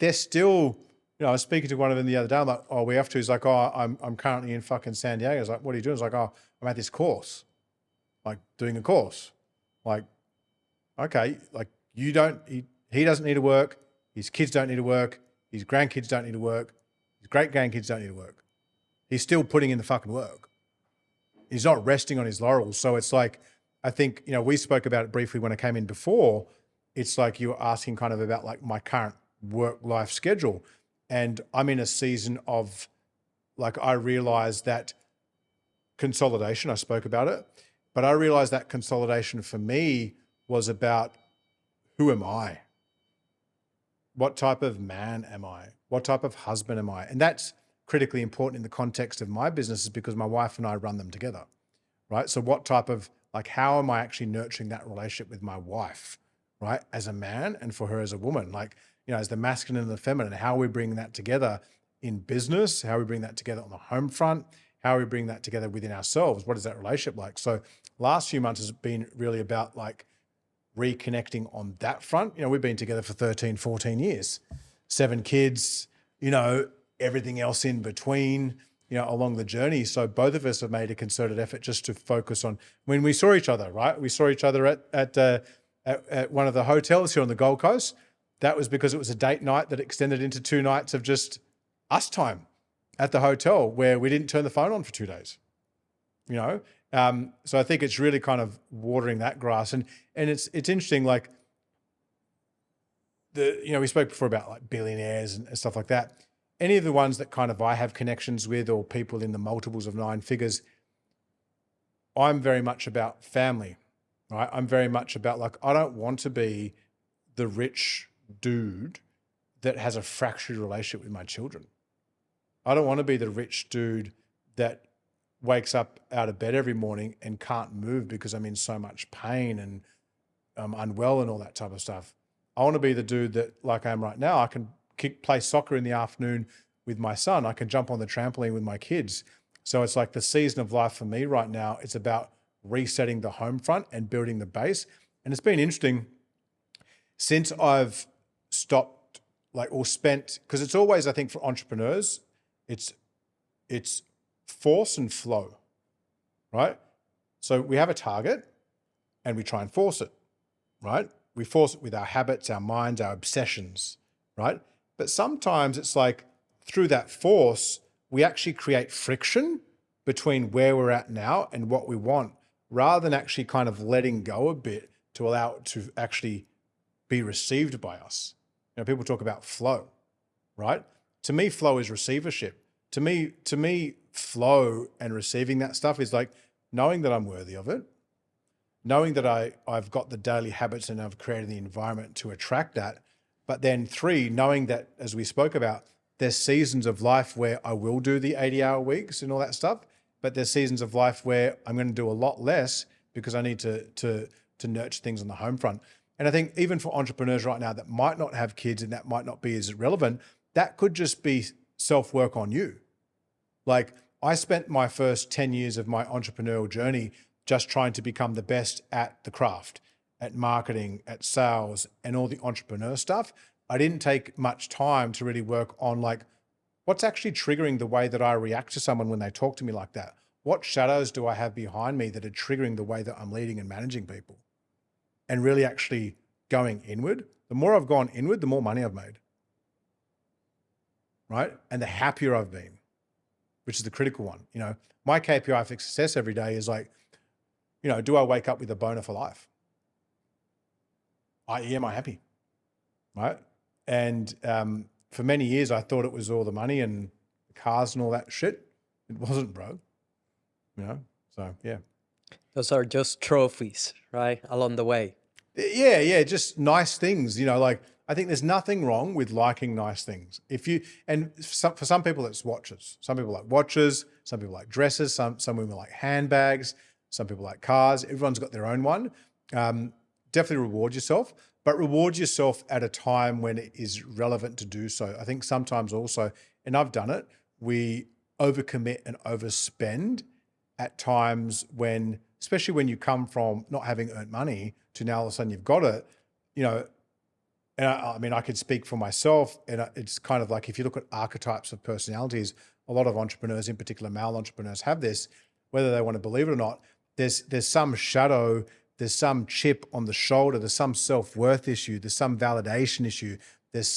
they're still, I was speaking to one of them the other day. I'm like, oh, we have to. He's like, oh, I'm currently in fucking San Diego. I was like, what are you doing? He's like, oh, I'm at this course, like doing a course. Like, okay, like he doesn't need to work. His kids don't need to work. His grandkids don't need to work. His great grandkids don't need to work. He's still putting in the fucking work. He's not resting on his laurels. So it's like, I think, we spoke about it briefly when I came in before. It's like you were asking kind of about like my current work-life schedule. And I'm in a season of like, I realized that consolidation, I spoke about it, but I realized that consolidation for me was about who am I? What type of man am I? What type of husband am I? And that's critically important in the context of my businesses because my wife and I run them together, right? So what type of, like, how am I actually nurturing that relationship with my wife, right? As a man and for her as a woman, like, as the masculine and the feminine, how we bring that together in business, how we bring that together on the home front, how we bring that together within ourselves. What is that relationship like? So last few months has been really about like reconnecting on that front. We've been together for 13, 14 years, 7 kids, everything else in between, along the journey. So both of us have made a concerted effort just to focus on when we saw each other, right? We saw each other at one of the hotels here on the Gold Coast. That was because it was a date night that extended into 2 nights of just us time at the hotel where we didn't turn the phone on for 2 days, So I think it's really kind of watering that grass. And it's interesting, like we spoke before about like billionaires and stuff like that. Any of the ones that kind of I have connections with or people in the multiples of 9 figures, I'm very much about family, right? I'm very much about like, I don't want to be the rich dude that has a fractured relationship with my children. I don't want to be the rich dude that wakes up out of bed every morning and can't move because I'm in so much pain and I'm unwell and all that type of stuff. I want to be the dude that, like I am right now, I can play soccer in the afternoon with my son. I can jump on the trampoline with my kids. So it's like the season of life for me right now. It's about resetting the home front and building the base. And it's been interesting since I've stopped because it's always, I think for entrepreneurs, it's force and flow, right? So we have a target and we try and force it, right? We force it with our habits, our minds, our obsessions, right? But sometimes it's like through that force, we actually create friction between where we're at now and what we want, rather than actually kind of letting go a bit to allow it to actually be received by us. People talk about flow, right? To me, flow is receivership. To me, flow and receiving that stuff is like knowing that I'm worthy of it, knowing that I've got the daily habits and I've created the environment to attract that. But then 3, knowing that, as we spoke about, there's seasons of life where I will do the 80-hour weeks and all that stuff, but there's seasons of life where I'm going to do a lot less because I need to nurture things on the home front. And I think even for entrepreneurs right now that might not have kids and that might not be as relevant, that could just be self-work on you. Like I spent my first 10 years of my entrepreneurial journey just trying to become the best at the craft, at marketing, at sales, and all the entrepreneur stuff. I didn't take much time to really work on like, what's actually triggering the way that I react to someone when they talk to me like that? What shadows do I have behind me that are triggering the way that I'm leading and managing people? And really actually going inward. The more I've gone inward, the more money I've made, right? And the happier I've been, which is the critical one. My KPI for success every day is like, do I wake up with a boner for life? Am I happy, right? And for many years, I thought it was all the money and cars and all that shit. It wasn't, bro. So yeah. Those are just trophies, right? Along the way. Yeah, just nice things. Like I think there's nothing wrong with liking nice things. For some people it's watches. Some people like watches. Some people like dresses. Some women like handbags. Some people like cars. Everyone's got their own one. Definitely reward yourself, but reward yourself at a time when it is relevant to do so. I think sometimes also, and I've done it, we overcommit and overspend at times when, especially when you come from not having earned money to now all of a sudden you've got it, you know. And I mean, I could speak for myself, and it's kind of like if you look at archetypes of personalities, a lot of entrepreneurs, in particular male entrepreneurs, have this, whether they want to believe it or not. There's some shadow, there's some chip on the shoulder, there's some self-worth issue, there's some validation issue, there's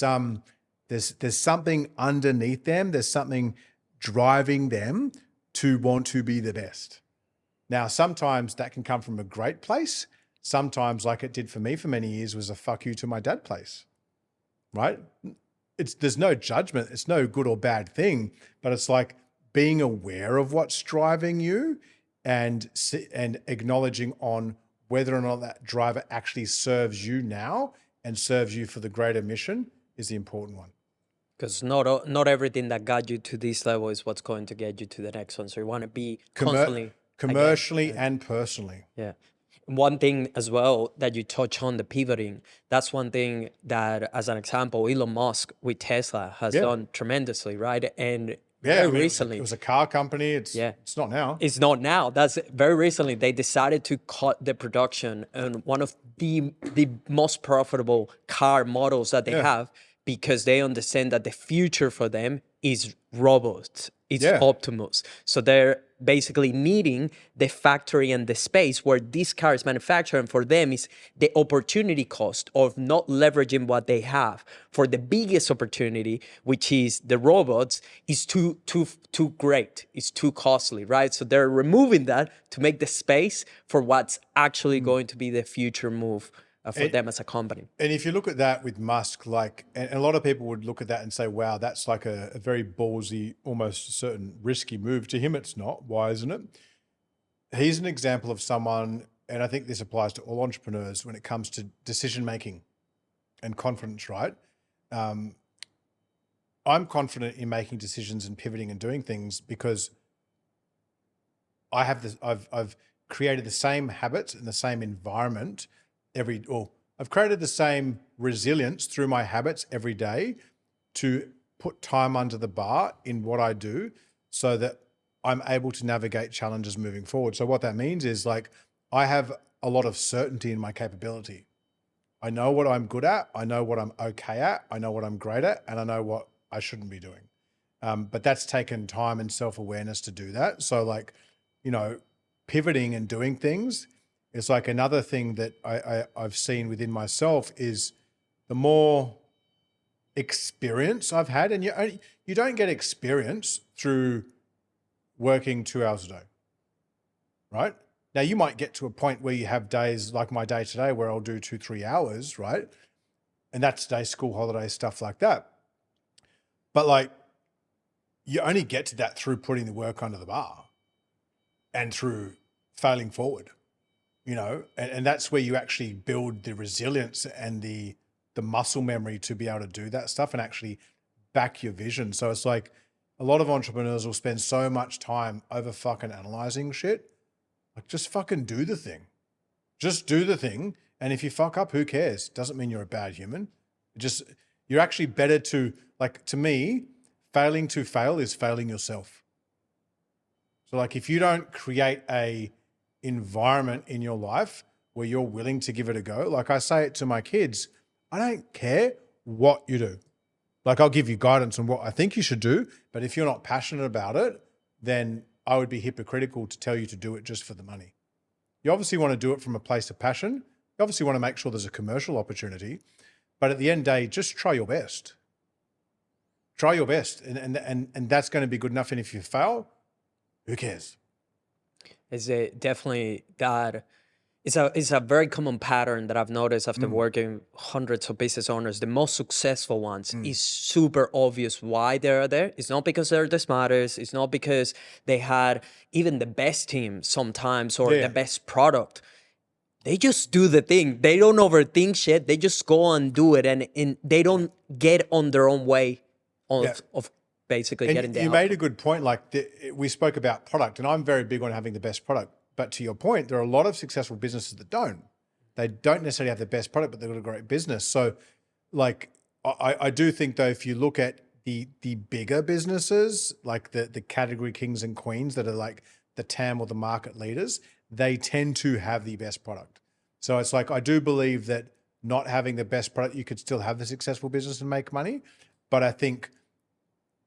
something underneath them, there's something driving them to want to be the best. Now, sometimes that can come from a great place. Sometimes, like it did for me for many years, was a fuck you to my dad place, right? There's no judgment. It's no good or bad thing, but it's like being aware of what's driving you and acknowledging on whether or not that driver actually serves you now and serves you for the greater mission is the important one. Because not everything that got you to this level is what's going to get you to the next one. So you want to be constantly commercially and personally. Yeah. One thing as well that you touch on, the pivoting, that's one thing that, as an example, Elon Musk with Tesla has done tremendously, right? And very recently, it was a car company. It's not now. It's not now. That's very recently they decided to cut the production on one of the most profitable car models that they have, because they understand that the future for them is robots. It's Optimus. So they're basically needing the factory and the space where this car is manufactured. And for them is the opportunity cost of not leveraging what they have for the biggest opportunity, which is the robots, is too great. It's too costly, right? So they're removing that to make the space for what's actually going to be the future move for them as a company. And if you look at that with Musk, like, and a lot of people would look at that and say, wow, that's like a very ballsy, almost a certain risky move. To him, it's not. Why isn't it? He's an example of someone, and I think this applies to all entrepreneurs when it comes to decision-making and confidence, right? I'm confident in making decisions and pivoting and doing things because I have this, I've created the same habits and the same environment I've created the same resilience through my habits every day to put time under the bar in what I do so that I'm able to navigate challenges moving forward. So what that means is, like, I have a lot of certainty in my capability. I know what I'm good at. I know what I'm okay at. I know what I'm great at, and I know what I shouldn't be doing. But that's taken time and self-awareness to do that. So, like, you know, pivoting and doing things, it's like another thing that I've seen within myself is the more experience I've had, and you don't get experience through working 2 hours a day, right? Now you might get to a point where you have days like my day today where I'll do 2-3 hours, right? And that's day school, holiday, stuff like that. But like, you only get to that through putting the work under the bar and through failing forward. You know, and that's where you actually build the resilience and the muscle memory to be able to do that stuff and actually back your vision. So it's like a lot of entrepreneurs will spend so much time over fucking analyzing shit. Like, just fucking do the thing. Just do the thing. And if you fuck up, who cares? Doesn't mean you're a bad human. You're actually better to, like, to me, failing to fail is failing yourself. So like, if you don't create a environment in your life where you're willing to give it a go. Like I say it to my kids, I don't care what you do. Like, I'll give you guidance on what I think you should do, but if you're not passionate about it, then I would be hypocritical to tell you to do it just for the money. You obviously want to do it from a place of passion. You obviously want to make sure there's a commercial opportunity, but at the end of the day, just try your best. Try your best. And that's going to be good enough. And if you fail, who cares? Is it definitely that it's a very common pattern that I've noticed after working hundreds of business owners. The most successful ones is super obvious why they're there. It's not because they're the smartest. It's not because they had even the best team sometimes or the best product. They just do the thing. They don't overthink shit. They just go and do it, and they don't get on their own way of basically and getting there. You made a good point. Like we spoke about product, and I'm very big on having the best product. But to your point, there are a lot of successful businesses that don't. They don't necessarily have the best product, but they've got a great business. So like, I do think though, if you look at the bigger businesses, like the category kings and queens that are like the TAM or the market leaders, they tend to have the best product. So it's like, I do believe that not having the best product, you could still have the successful business and make money. But I think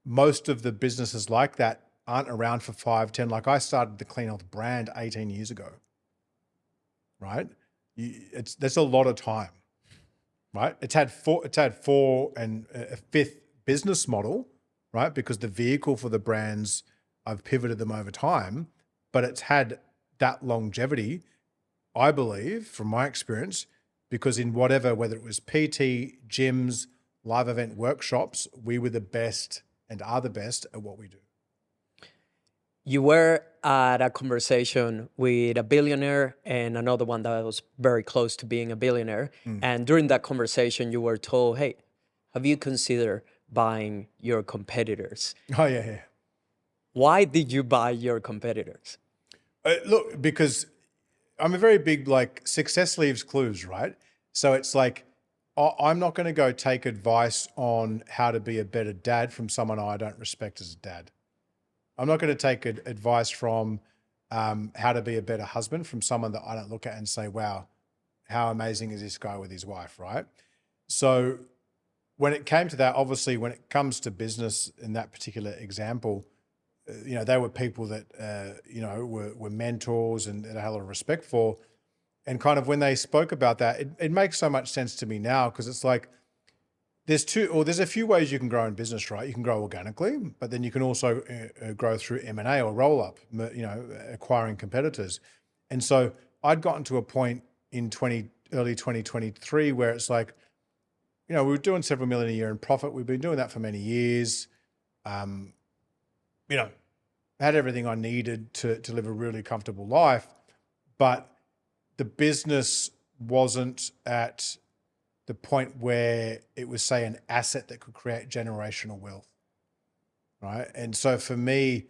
most of the businesses like that aren't around for 5, 10. Like I started the Clean Health brand 18 years ago, right? That's a lot of time, right? It's had four and a fifth business model, right? Because the vehicle for the brands, I've pivoted them over time, but it's had that longevity, I believe, from my experience, because in whether it was PT, gyms, live event workshops, we were the best and are the best at what we do. You were at a conversation with a billionaire and another one that was very close to being a billionaire. And during that conversation, you were told, hey, have you considered buying your competitors? Oh, yeah. Why did you buy your competitors? Look, because I'm a very big, like, success leaves clues, right? So it's like, I'm not going to go take advice on how to be a better dad from someone I don't respect as a dad. I'm not going to take advice from how to be a better husband from someone that I don't look at and say, wow, how amazing is this guy with his wife, right? So when it came to that, obviously, when it comes to business in that particular example, they were people that, were mentors and that I had a lot of respect for. And kind of when they spoke about that, it makes so much sense to me now, because it's like, there's a few ways you can grow in business, right? You can grow organically, but then you can also grow through M&A or roll up, acquiring competitors. And so I'd gotten to a point in early 2023 where it's like, we were doing several million a year in profit. We've been doing that for many years. Had everything I needed to live a really comfortable life, but the business wasn't at the point where it was, say, an asset that could create generational wealth, right? And so for me,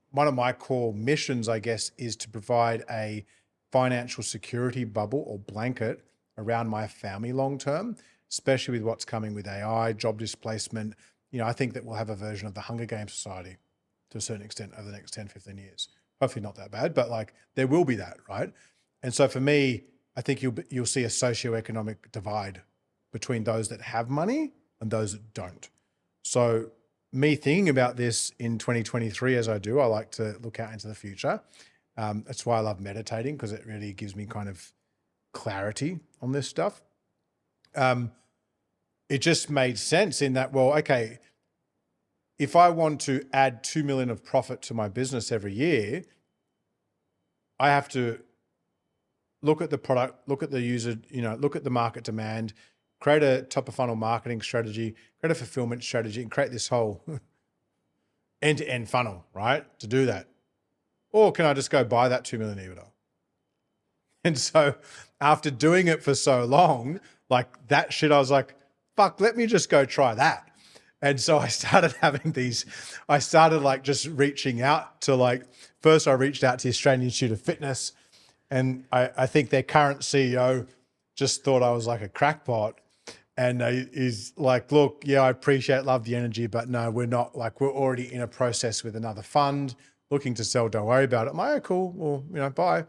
one of my core missions, I guess, is to provide a financial security bubble or blanket around my family long-term, especially with what's coming with AI, job displacement. I think that we'll have a version of the Hunger Games society to a certain extent over the next 10, 15 years. Hopefully not that bad, but like there will be that, right? And so for me, I think you'll see a socioeconomic divide between those that have money and those that don't. So me thinking about this in 2023, as I do, I like to look out into the future. That's why I love meditating, because it really gives me kind of clarity on this stuff. It just made sense in that, well, okay, if I want to add 2 million of profit to my business every year, I have to look at the product, look at the user, look at the market demand, create a top of funnel marketing strategy, create a fulfillment strategy, and create this whole end-to-end funnel, right? To do that. Or can I just go buy that 2 million EBITDA? And so after doing it for so long, like that shit, I was like, fuck, let me just go try that. And so I started like just reaching out to first I reached out to the Australian Institute of Fitness, and I think their current CEO just thought I was like a crackpot. And he's like, look, yeah, I love the energy, but no, we're not, we're already in a process with another fund looking to sell. Don't worry about it. I'm like, oh, cool. Well, bye.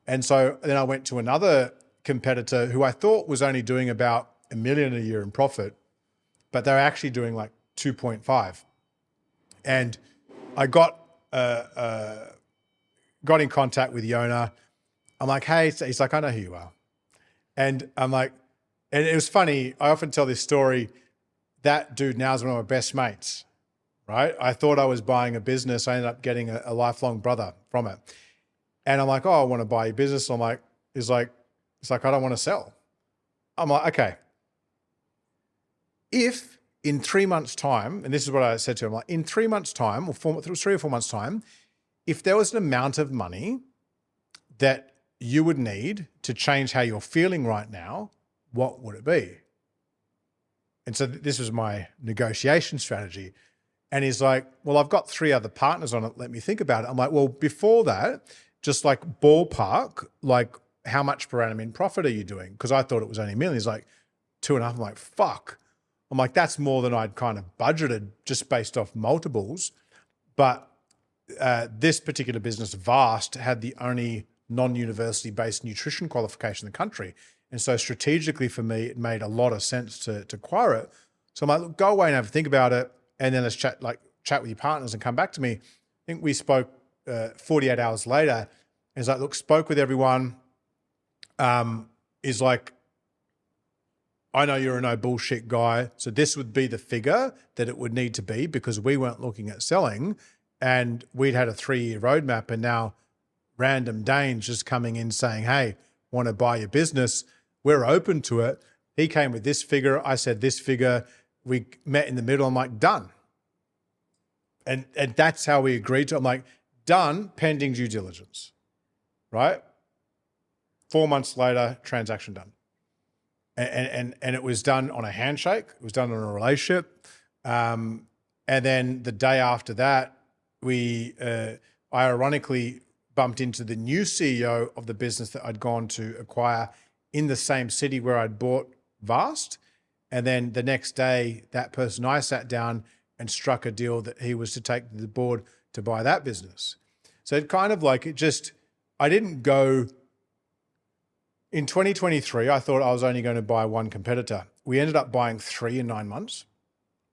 And so then I went to another competitor who I thought was only doing about $1 million a year in profit, but they're actually doing like 2.5. And I got in contact with Yona. I'm like, hey, he's like, I know who you are. And I'm like, and it was funny. I often tell this story. That dude now is one of my best mates, right? I thought I was buying a business. I ended up getting a lifelong brother from it. And I'm like, oh, I want to buy your business. I'm like, he's like, I don't want to sell. I'm like, okay. If in 3 months' time, and this is what I said to him, like in 3 months' time, or 3 or 4 months' time, if there was an amount of money that you would need to change how you're feeling right now, what would it be? And so this was my negotiation strategy. And he's like, well, I've got 3 other partners on it. Let me think about it. I'm like, well, before that, just like ballpark, like how much per annum in profit are you doing? Because I thought it was only $1 million. He's like, 2.5. I'm like, fuck. I'm like, that's more than I'd kind of budgeted just based off multiples. But this particular business, Vast, had the only non-university based nutrition qualification in the country. And so strategically for me, it made a lot of sense to acquire it. So I'm like, look, go away and have a think about it. And then let's chat with your partners and come back to me. I think we spoke 48 hours later. And he's like, look, spoke with everyone. He's like, I know you're a no bullshit guy. So this would be the figure that it would need to be because we weren't looking at selling and we'd had a 3-year roadmap and now random Daine's just coming in saying, hey, want to buy your business. We're open to it. He came with this figure. I said this figure. We met in the middle. I'm like, done. And that's how we agreed to. I'm like, done, pending due diligence, right? 4 months later, transaction done. And it was done on a handshake. It was done on a relationship. And then the day after that, I ironically bumped into the new CEO of the business that I'd gone to acquire in the same city where I'd bought Vast. And then the next day, that person I sat down and struck a deal that he was to take to the board to buy that business. So it kind of like, I didn't go, in 2023, I thought I was only going to buy 1 competitor. We ended up buying 3 in 9 months.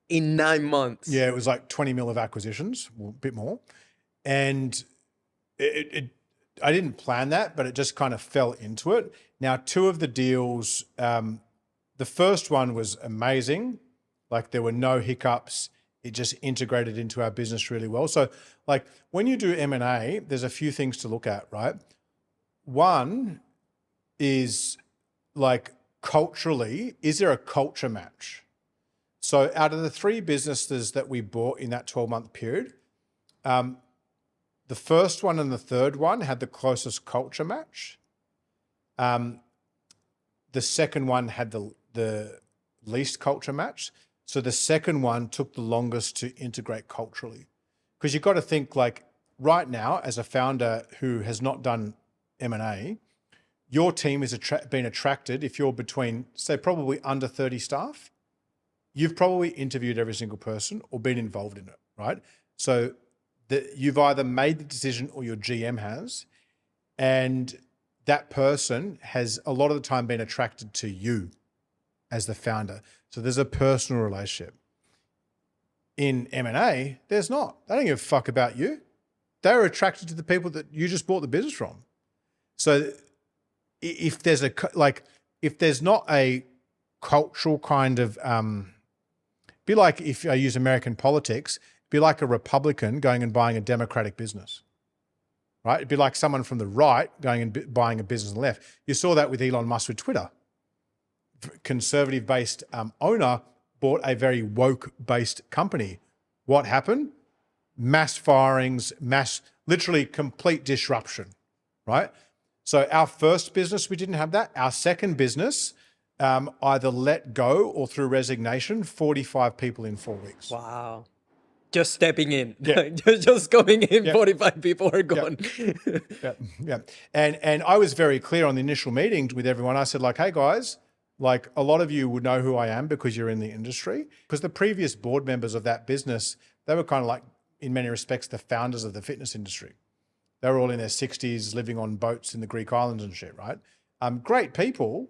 In 9 months? Yeah, it was like 20 mil of acquisitions, a bit more. And I didn't plan that, but it just kind of fell into it. Now, 2 of the deals, the first one was amazing. Like there were no hiccups. It just integrated into our business really well. So like when you do M&A, there's a few things to look at, right? One is like culturally, is there a culture match? So out of the 3 businesses that we bought in that 12-month period, the first one and the third one had the closest culture match. The second one had the least culture match. So the second one took the longest to integrate culturally. Because you've got to think like right now, as a founder who has not done M&A, your team is been attracted, if you're between, say, probably under 30 staff, you've probably interviewed every single person or been involved in it, right? So you've either made the decision or your GM has, and that person has a lot of the time been attracted to you as the founder. So there's a personal relationship. In M&A, there's not. They don't give a fuck about you. They're attracted to the people that you just bought the business from. So if there's not a cultural kind of, be like if I use American politics, be like a Republican going and buying a Democratic business, right? It'd be like someone from the right going and buying a business on the left. You saw that with Elon Musk with Twitter. Conservative-based owner bought a very woke-based company. What happened? Mass firings, literally complete disruption, right? So our first business, we didn't have that. Our second business, either let go or through resignation, 45 people in 4 weeks. Wow. Just stepping in, yeah. just going in, 45 people are gone. Yeah. And I was very clear on the initial meetings with everyone. I said like, hey guys, like a lot of you would know who I am because you're in the industry. Because the previous board members of that business, they were kind of like, in many respects, the founders of the fitness industry. They were all in their 60s, living on boats in the Greek islands and shit, right? Great people,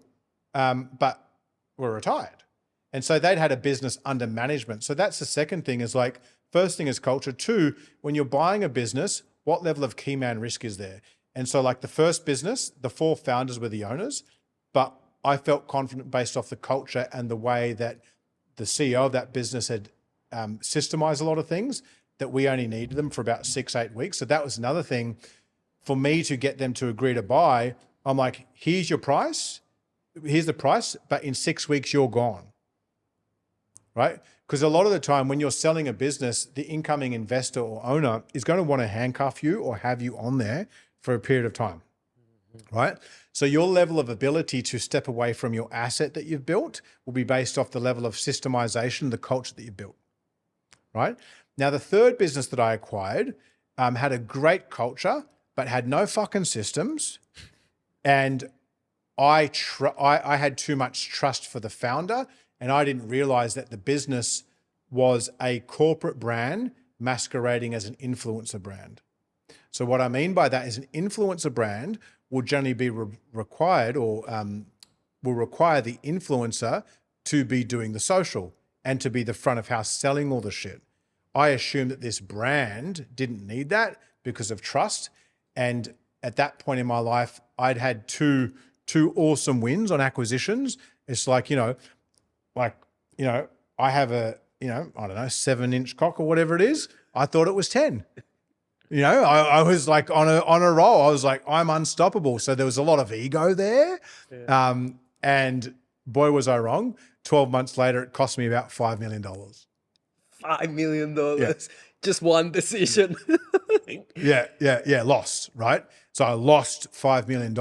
but were retired. And so they'd had a business under management. So that's the second thing is like, first thing is culture. 2, when you're buying a business, what level of key man risk is there? And so like the first business, the 4 founders were the owners, but I felt confident based off the culture and the way that the CEO of that business had systemized a lot of things that we only needed them for about 6-8 weeks. So that was another thing for me to get them to agree to buy. I'm like, here's your price. Here's the price, but in 6 weeks, you're gone, right? Because a lot of the time when you're selling a business, the incoming investor or owner is going to want to handcuff you or have you on there for a period of time, right? So your level of ability to step away from your asset that you've built will be based off the level of systemization, the culture that you've built, right? Now, the third business that I acquired had a great culture, but had no fucking systems. And I had too much trust for the founder, and I didn't realize that the business was a corporate brand masquerading as an influencer brand. So what I mean by that is an influencer brand will generally be required or will require the influencer to be doing the social and to be the front of house selling all the shit. I assumed that this brand didn't need that because of trust. And at that point in my life, I'd had two awesome wins on acquisitions. It's like, I have a, I don't know, 7-inch cock or whatever it is. I thought it was 10. I was like on a roll. I was like, I'm unstoppable. So there was a lot of ego there. Yeah. And boy, was I wrong. 12 months later, it cost me about $5 million. $5 million. Yeah. Just one decision. Yeah. Lost, right? So I lost $5 million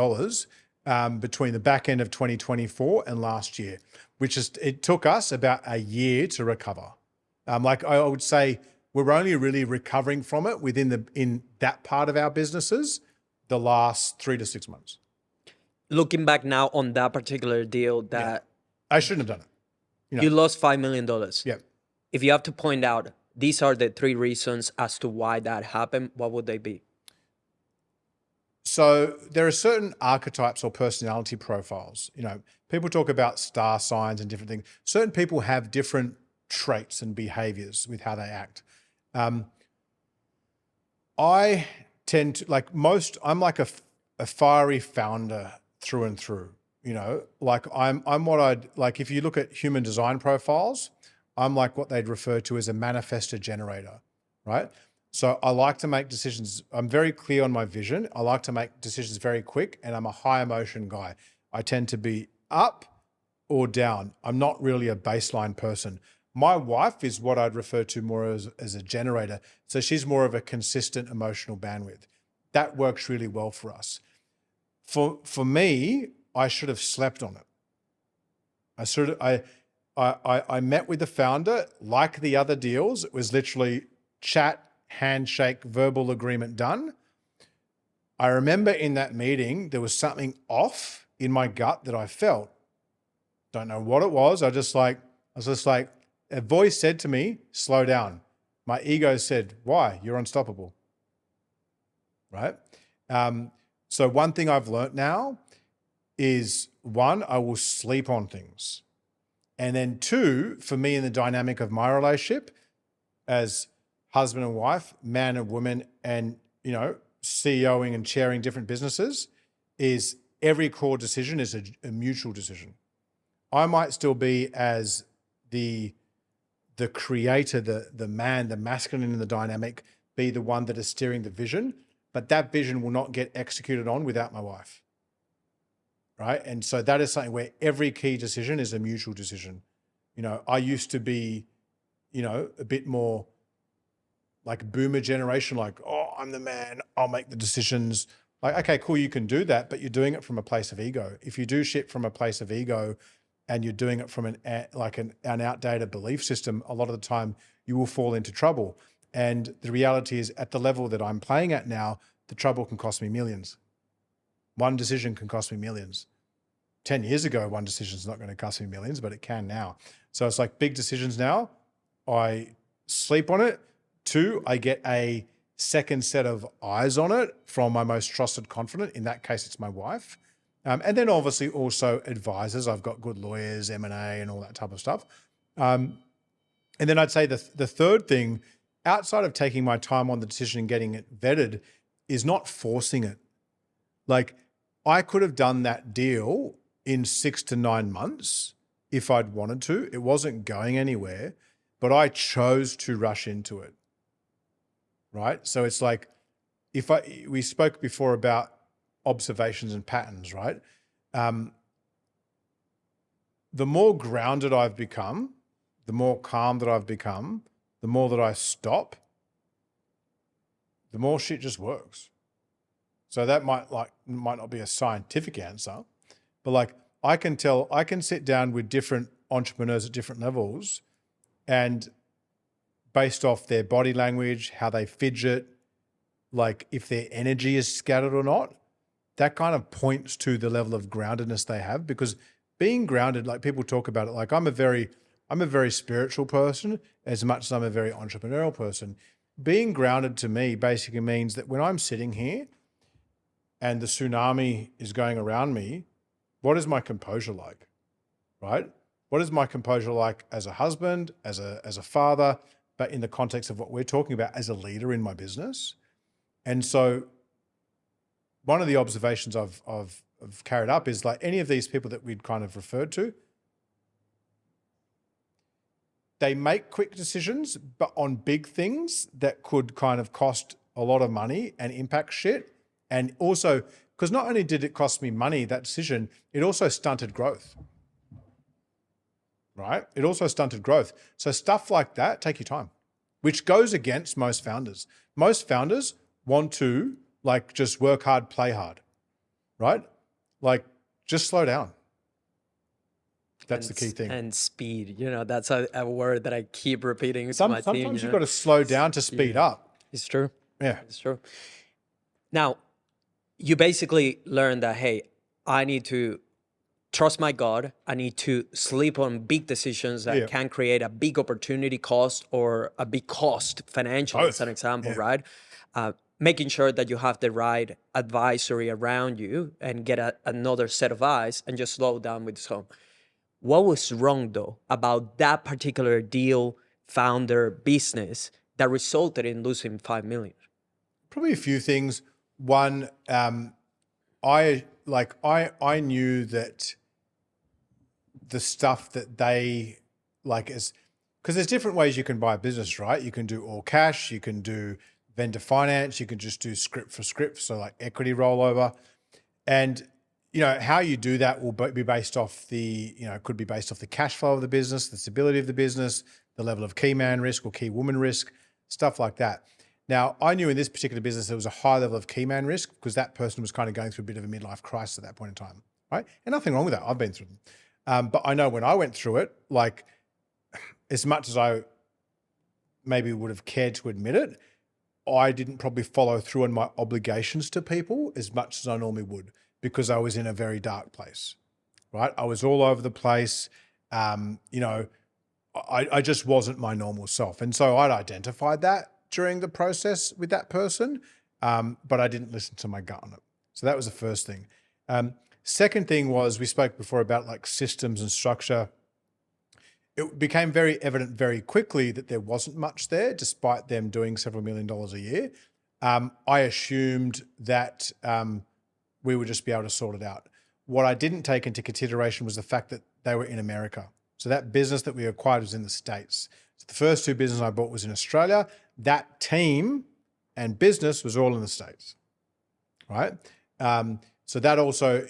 between the back end of 2024 and last year, it took us about a year to recover. Like I would say, we're only really recovering from it in that part of our businesses the last 3 to 6 months. Looking back now on that particular deal I shouldn't have done it. You lost $5 million. Yeah. If you have to point out, these are the 3 reasons as to why that happened, what would they be? So there are certain archetypes or personality profiles. People talk about star signs and different things. Certain people have different traits and behaviors with how they act. I tend to, I'm like a fiery founder through and through, like I'm what I'd like, if you look at human design profiles, I'm like what they'd refer to as a manifestor generator, right? So I like to make decisions. I'm very clear on my vision. I like to make decisions very quick, and I'm a high emotion guy. I tend to be up or down. I'm not really a baseline person. My wife is what I'd refer to more as a generator. So she's more of a consistent emotional bandwidth. That works really well for us. For me, I should have slept on it. I met with the founder, like the other deals. It was literally chat, handshake, verbal agreement done. I remember in that meeting, there was something off in my gut that I felt. Don't know what it was. I was just like, a voice said to me, slow down. My ego said, why? You're unstoppable, right? So one thing I've learned now is, 1, I will sleep on things. And then 2, for me in the dynamic of my relationship as husband and wife, man and woman, and, CEOing and chairing different businesses, is every core decision is a mutual decision. I might still be as the creator, the man, the masculine in the dynamic, be the one that is steering the vision, but that vision will not get executed on without my wife, right? And so that is something where every key decision is a mutual decision. I used to be, a bit more like boomer generation, like, oh, I'm the man, I'll make the decisions. Like, okay, cool, you can do that, but you're doing it from a place of ego. If you do shit from a place of ego and you're doing it from an outdated belief system, a lot of the time you will fall into trouble. And the reality is, at the level that I'm playing at now, the trouble can cost me millions. One decision can cost me millions. 10 years ago, one decision is not going to cost me millions, but it can now. So it's like big decisions now. I sleep on it. 2, I get a second set of eyes on it from my most trusted confidant. In that case, it's my wife. And then obviously also advisors. I've got good lawyers, M&A and all that type of stuff. And then I'd say the third thing, outside of taking my time on the decision and getting it vetted, is not forcing it. Like, I could have done that deal in 6 to 9 months if I'd wanted to. It wasn't going anywhere, but I chose to rush into it, right? So it's like, we spoke before about observations and patterns, right? The more grounded I've become, the more calm that I've become, the more that I stop, the more shit just works. So that might not be a scientific answer, but like I can sit down with different entrepreneurs at different levels and based off their body language, how they fidget, like if their energy is scattered or not. That kind of points to the level of groundedness they have, because being grounded, like people talk about it, like I'm a very spiritual person as much as I'm a very entrepreneurial person. Being grounded to me basically means that when I'm sitting here and the tsunami is going around me, what is my composure like, right? What is my composure like as a husband, as a father, but in the context of what we're talking about as a leader in my business? And so one of the observations I've carried up is like any of these people that we'd kind of referred to, they make quick decisions, but on big things that could kind of cost a lot of money and impact shit. And also, because not only did it cost me money, that decision, it also stunted growth, right? It also stunted growth. So stuff like that, take your time, which goes against most founders. Most founders want to like just work hard, play hard, right? Like just slow down. That's the key thing. And speed, that's a word that I keep repeating to my team. Sometimes you've got to slow down to speed up. It's true. Yeah. It's true. Now, you basically learn that, hey, I need to trust my God. I need to sleep on big decisions that can create a big opportunity cost or a big cost financial, as an example, right? Making sure that you have the right advisory around you and get another set of eyes and just slow down with some. What was wrong, though, about that particular deal, founder, business that resulted in losing $5 million? Probably a few things. One, I knew that the stuff that they like is, because there's different ways you can buy a business, right? You can do all cash, you can do vendor finance, you can just do script for script, so like equity rollover. And how you do that will be based off could be based off the cash flow of the business, the stability of the business, the level of key man risk or key woman risk, stuff like that. Now, I knew in this particular business there was a high level of key man risk because that person was kind of going through a bit of a midlife crisis at that point in time, right? And nothing wrong with that. I've been through them. But I know when I went through it, like as much as I maybe would have cared to admit it, I didn't probably follow through on my obligations to people as much as I normally would, because I was in a very dark place, right? I was all over the place. I just wasn't my normal self. And so I'd identified that during the process with that person, but I didn't listen to my gut on it. So that was the first thing. Second thing was, we spoke before about like systems and structure. It became very evident very quickly that there wasn't much there, despite them doing several $1 million a year. I assumed that we would just be able to sort it out. What I didn't take into consideration was the fact that they were in America. So that business that we acquired was in the States. So the first two businesses I bought was in Australia. That team and business was all in the States, right? So that also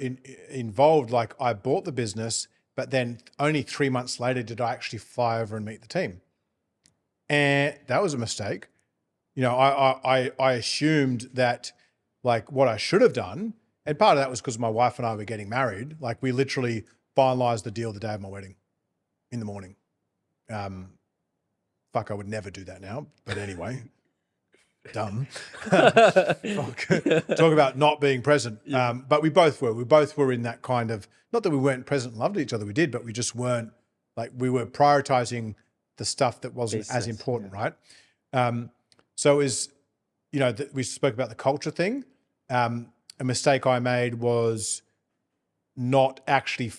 involved, like, I bought the business, but then only 3 months later did I actually fly over and meet the team. And that was a mistake. I assumed that, like, what I should have done, and part of that was because my wife and I were getting married. Like, we literally finalized the deal the day of my wedding in the morning. Fuck, I would never do that now. But anyway, dumb. Fuck. Talk about not being present. But we both were. We both were in that kind of, not that we weren't present and loved each other, we did, but we just weren't, like, we were prioritizing the stuff that wasn't as important, right? So it was, we spoke about the culture thing. A mistake I made was not actually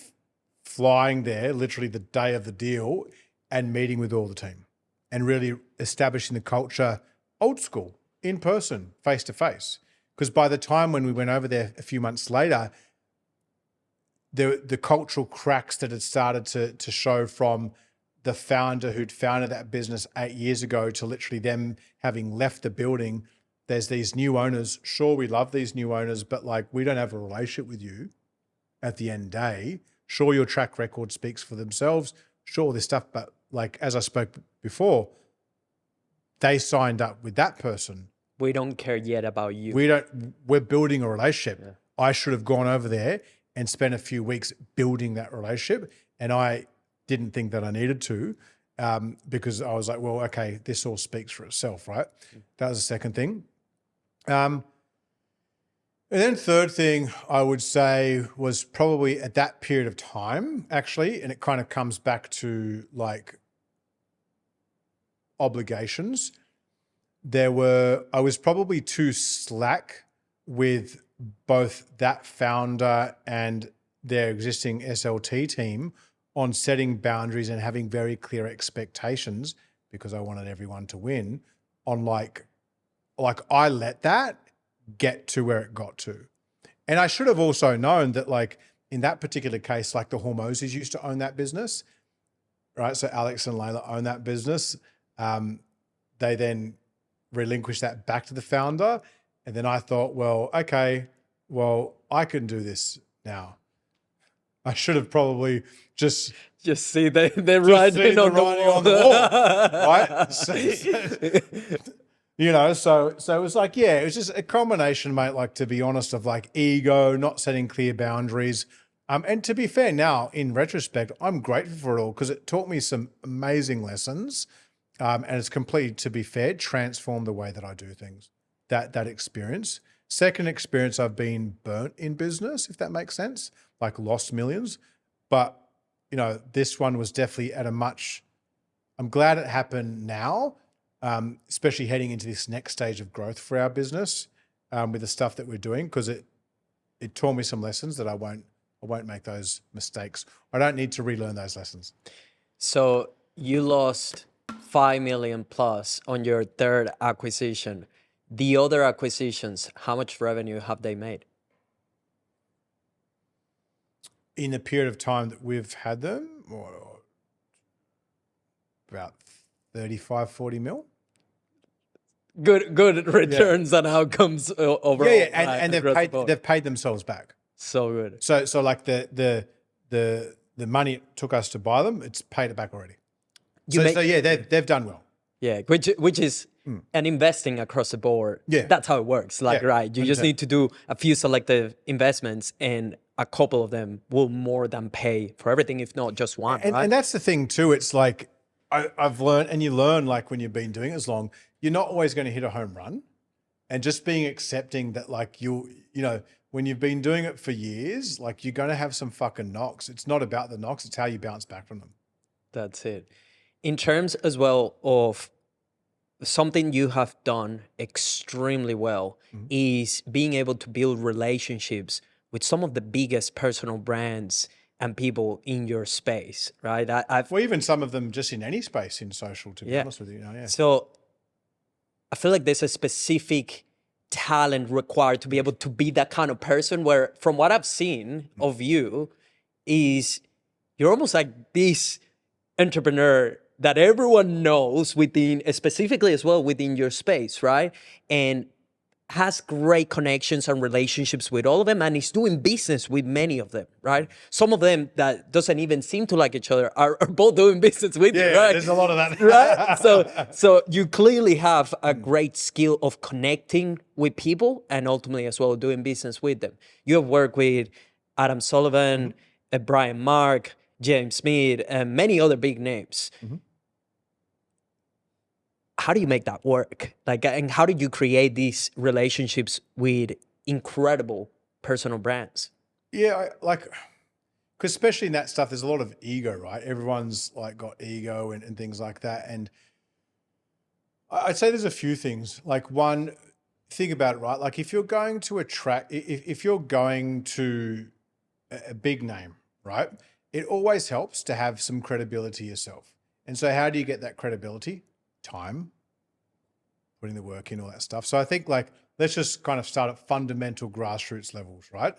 flying there literally the day of the deal and meeting with all the team and really establishing the culture old school, in person, face to face. Because by the time when we went over there a few months later, the cultural cracks that had started to show from the founder who'd founded that business 8 years ago to literally them having left the building. There's these new owners. Sure, we love these new owners, but like, we don't have a relationship with you at the end of the day. Sure, your track record speaks for themselves. Sure, this stuff, but like, as I spoke before, they signed up with that person. We don't care yet about you. We're building a relationship. Yeah. I should have gone over there and spent a few weeks building that relationship. And I didn't think that I needed to. because I was like, well, okay, this all speaks for itself, right? That was the second thing. And then third thing I would say was probably at that period of time, actually, and it kind of comes back to like obligations. I was probably too slack with both that founder and their existing SLT team on setting boundaries and having very clear expectations, because I wanted everyone to win, on like I let that get to where it got to. And I should have also known that, like, in that particular case, like the Hormozis used to own that business, right? So Alex and Layla own that business. They then relinquished that back to the founder. And then I thought, well, okay, well, I can do this now. I should have probably just see they're writing on the wall, right? So it was like, yeah, it was just a combination, mate, like, to be honest, of like ego, not setting clear boundaries. And to be fair, now in retrospect, I'm grateful for it all, because it taught me some amazing lessons. And it's completely, to be fair, transformed the way that I do things, that experience. Second experience, I've been burnt in business, if that makes sense, like lost millions. But, this one was definitely I'm glad it happened now, especially heading into this next stage of growth for our business, with the stuff that we're doing, because it taught me some lessons that I won't make those mistakes. I don't need to relearn those lessons. So you lost 5 million plus on your third acquisition. The other acquisitions, how much revenue have they made? In the period of time that we've had them, or about 35, 40 mil. Good returns and outcomes overall. Yeah, and they've paid themselves back. So good. So like the money it took us to buy them, it's paid it back already. They've done well. Yeah, which is and investing across the board. Yeah, that's how it works. Like, right, you 100%. Just need to do a few selective investments, and a couple of them will more than pay for everything, if not just one. And, right? And that's the thing too. It's like I've learned, and you learn, like, when you've been doing it as long, you're not always going to hit a home run, and just being accepting that, like, when you've been doing it for years, like, you're going to have some fucking knocks. It's not about the knocks; it's how you bounce back from them. That's it. In terms as well of something you have done extremely well, is being able to build relationships with some of the biggest personal brands and people in your space, right? Well, even some of them just in any space in social, to be honest with you. So I feel like there's a specific talent required to be able to be that kind of person, where, from what I've seen of you, is you're almost like this entrepreneur that everyone knows within, specifically as well within your space, right? And has great connections and relationships with all of them, and is doing business with many of them, right? Some of them that doesn't even seem to like each other are both doing business with you, right? There's a lot of that. Right? So you clearly have a great skill of connecting with people and ultimately as well doing business with them. You have worked with Adam Sullivan, Brian Mark, James Smith, and many other big names. How do you make that work? Like, and how did you create these relationships with incredible personal brands? Yeah, because especially in that stuff, there's a lot of ego, right? Everyone's like got ego and things like that. And I'd say there's a few things. Like, one, think about it, right? Like, if you're going to attract, if you're going to a big name, right? It always helps to have some credibility yourself. And so how do you get that credibility? Time, putting the work in, all that stuff. So I think, like, let's just kind of start at fundamental grassroots levels, right?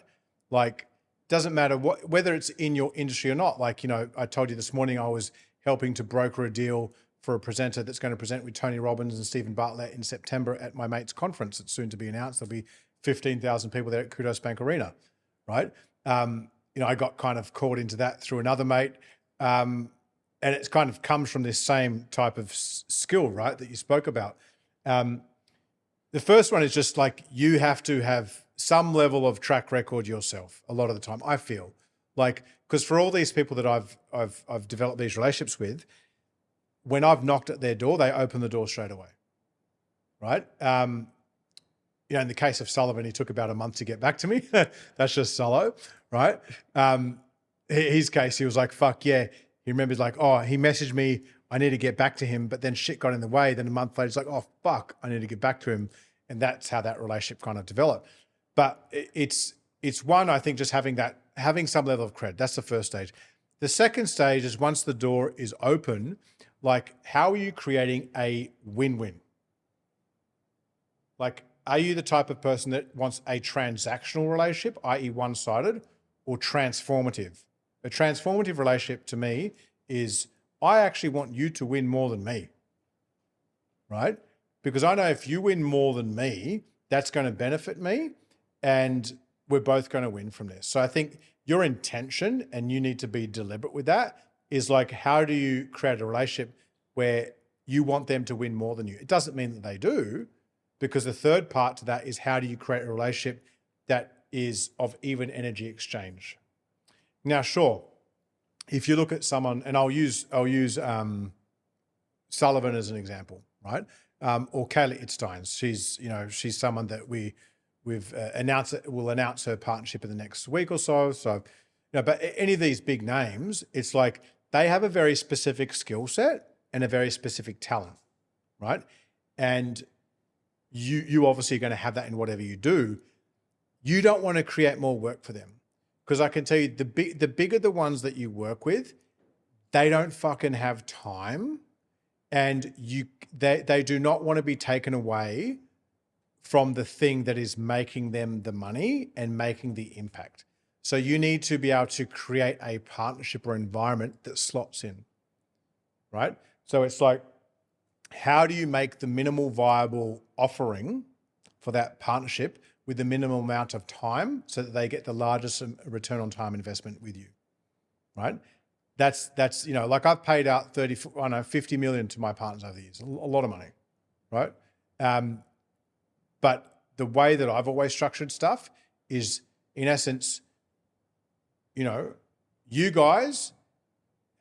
Like, doesn't matter whether it's in your industry or not. Like, I told you this morning I was helping to broker a deal for a presenter that's going to present with Tony Robbins and Stephen Bartlett in September at my mate's conference. It's soon to be announced. There'll be 15,000 people there at Kudos Bank Arena, right? I got kind of caught into that through another mate. And it's kind of comes from this same type of skill, right, that you spoke about. The first one is just like, you have to have some level of track record yourself a lot of the time, I feel. Like, because for all these people that I've developed these relationships with, when I've knocked at their door, they open the door straight away, right? In the case of Sullivan, he took about a month to get back to me. That's just Solo, right? His case, he was like, fuck yeah. He remembers like, oh, he messaged me, I need to get back to him, but then shit got in the way. Then a month later, he's like, oh, fuck, I need to get back to him. And that's how that relationship kind of developed. But it's one, I think, just having some level of credit. That's the first stage. The second stage is once the door is open, like, how are you creating a win-win? Like, are you the type of person that wants a transactional relationship, i.e. one-sided, or transformative? A transformative relationship to me is, I actually want you to win more than me, right? Because I know if you win more than me, that's going to benefit me and we're both going to win from this. So I think your intention, and you need to be deliberate with that, is like, how do you create a relationship where you want them to win more than you? It doesn't mean that they do, because the third part to that is, how do you create a relationship that is of even energy exchange? Now, sure, if you look at someone, and I'll use Sullivan as an example, right? Or Kayla Itzstein. She's someone that we've announced, we'll announce her partnership in the next week or so. So, but any of these big names, it's like they have a very specific skill set and a very specific talent, right? And you obviously are going to have that in whatever you do. You don't want to create more work for them, because I can tell you, the bigger the ones that you work with, they don't fucking have time, and they do not want to be taken away from the thing that is making them the money and making the impact. So you need to be able to create a partnership or environment that slots in, right? So it's like, how do you make the minimal viable offering for that partnership with the minimal amount of time so that they get the largest return on time investment with you, right? That's like, I've paid out 50 million to my partners over the years, a lot of money, right? But the way that I've always structured stuff is, in essence, you guys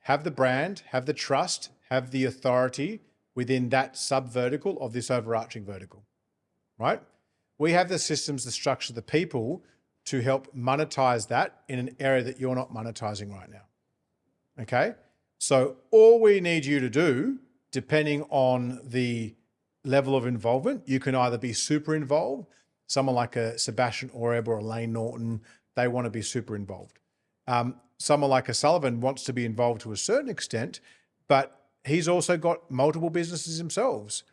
have the brand, have the trust, have the authority within that sub-vertical of this overarching vertical, right? We have the systems, the structure, the people to help monetize that in an area that you're not monetizing right now, okay? So all we need you to do, depending on the level of involvement, you can either be super involved, someone like a Sebastian Oreb or a Lane Norton, they want to be super involved. Someone like a Sullivan wants to be involved to a certain extent, but he's also got multiple businesses themselves.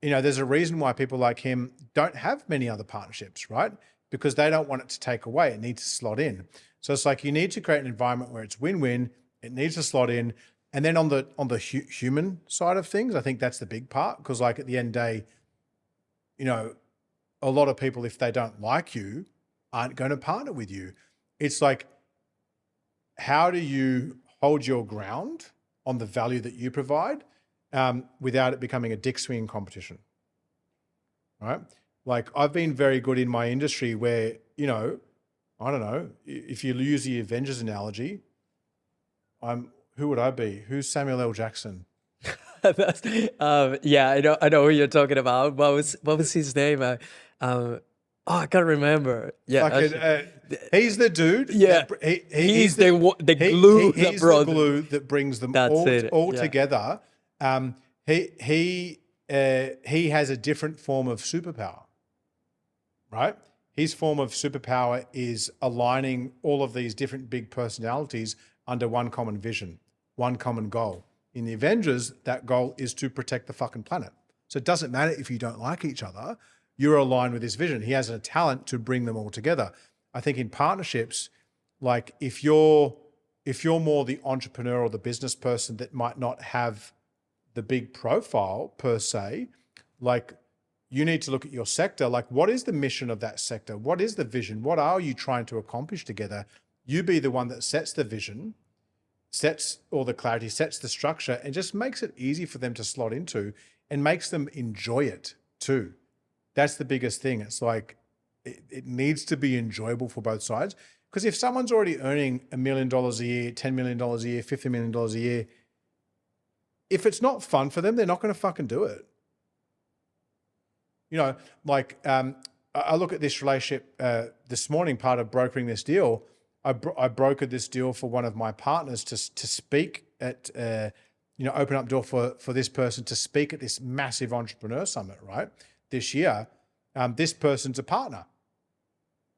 There's a reason why people like him don't have many other partnerships, right? Because they don't want it to take away. It needs to slot in. So it's like, you need to create an environment where it's win-win. It needs to slot in. And then on the human side of things, I think that's the big part, because like, at the end of the day, a lot of people, if they don't like you, aren't going to partner with you. It's like, how do you hold your ground on the value that you provide without it becoming a dick swinging competition, right? Like, I've been very good in my industry where, I don't know, if you use the Avengers analogy, who would I be? Who's Samuel L. Jackson? Yeah, I know who you're talking about. What was his name? I can't remember. Yeah, he's the dude. Yeah, he's the glue. He's the glue that brings them all Yeah. together. He has a different form of superpower, right? His form of superpower is aligning all of these different big personalities under one common vision, one common goal. In the Avengers, that goal is to protect the fucking planet. So it doesn't matter if you don't like each other, you're aligned with his vision. He has a talent to bring them all together. I think in partnerships, like, if you're more the entrepreneur or the business person that might not have the big profile per se, like, you need to look at your sector. Like, what is the mission of that sector? What is the vision? What are you trying to accomplish together? You be the one that sets the vision, sets all the clarity, sets the structure, and just makes it easy for them to slot into and makes them enjoy it too. That's the biggest thing. It's like, it needs to be enjoyable for both sides. Because if someone's already earning $1 million a year, $10 million a year, $50 million a year, if it's not fun for them, they're not going to fucking do it. You know, like I look at this relationship this morning, part of brokering this deal. I brokered this deal for one of my partners to speak at, open up door for this person to speak at this massive entrepreneur summit, right? This year, this person's a partner,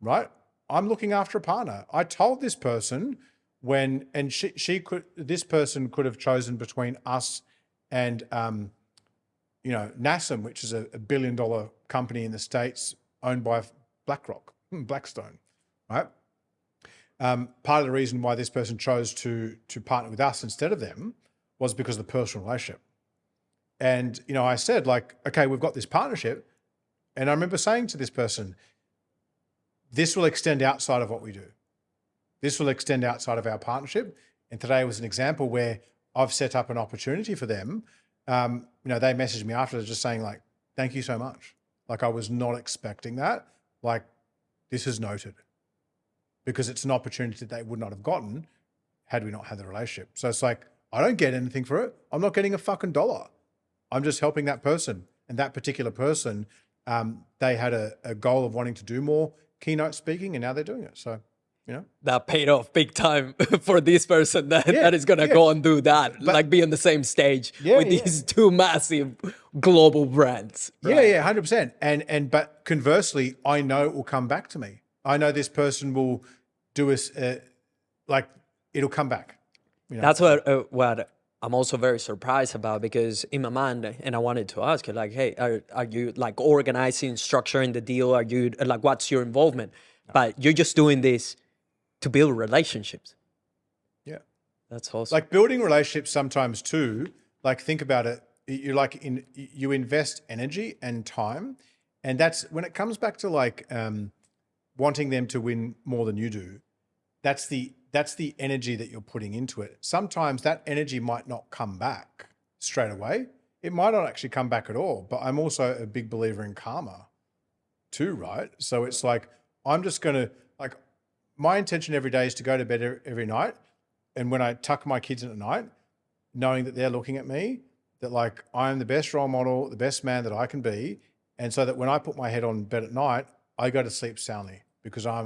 right? I'm looking after a partner. I told this person this person could have chosen between us and, NASM, which is a $1 billion company in the States owned by Blackstone, right? Part of the reason why this person chose to partner with us instead of them was because of the personal relationship. And, I said like, okay, we've got this partnership. And I remember saying to this person, this will extend outside of what we do. This will extend outside of our partnership. And today was an example where I've set up an opportunity for them. They messaged me after just saying like, thank you so much. Like I was not expecting that. Like this is noted because it's an opportunity that they would not have gotten had we not had the relationship. So it's like, I don't get anything for it. I'm not getting a fucking dollar. I'm just helping that person. And that particular person, they had a goal of wanting to do more keynote speaking and now they're doing it. So, that paid off big time for this person that is going to go and do that, like be on the same stage with these two massive global brands. Right? Yeah, 100%. But conversely, I know it will come back to me. I know this person will do us it'll come back. That's what I'm also very surprised about, because in my mind, and I wanted to ask you, like, hey, are you like organizing, structuring the deal? Are you like, what's your involvement? But you're just doing this to build relationships. Yeah. That's awesome. Like building relationships sometimes too, like think about it, you invest energy and time, and that's when it comes back to like wanting them to win more than you do. That's the energy that you're putting into it. Sometimes that energy might not come back straight away. It might not actually come back at all, but I'm also a big believer in karma too, right? So it's like, I'm just going to like, my intention every day is to go to bed every night. And when I tuck my kids in at night, knowing that they're looking at me, that like, I'm the best role model, the best man that I can be. And so that when I put my head on bed at night, I go to sleep soundly because I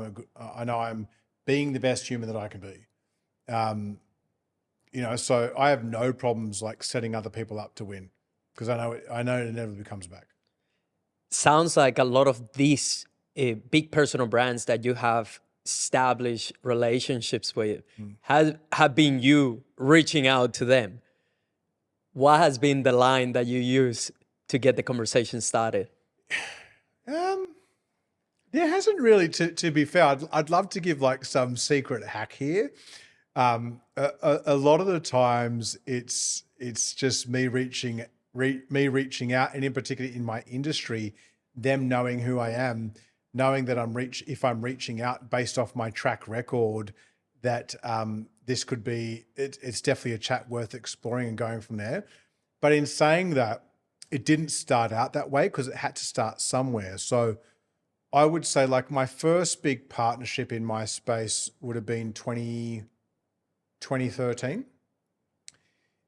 know I'm being the best human that I can be. So I have no problems like setting other people up to win because I know it inevitably comes back. Sounds like a lot of these big personal brands that you have established relationships with have been you reaching out to them. What has been the line that you use to get the conversation started? There hasn't really, to be fair. I'd love to give like some secret hack here. A lot of the times it's just me reaching out, and in particular in my industry, them knowing who I am, knowing that if I'm reaching out based off my track record, that this could be, it's definitely a chat worth exploring and going from there. But in saying that, it didn't start out that way because it had to start somewhere. So I would say like my first big partnership in my space would have been 2013.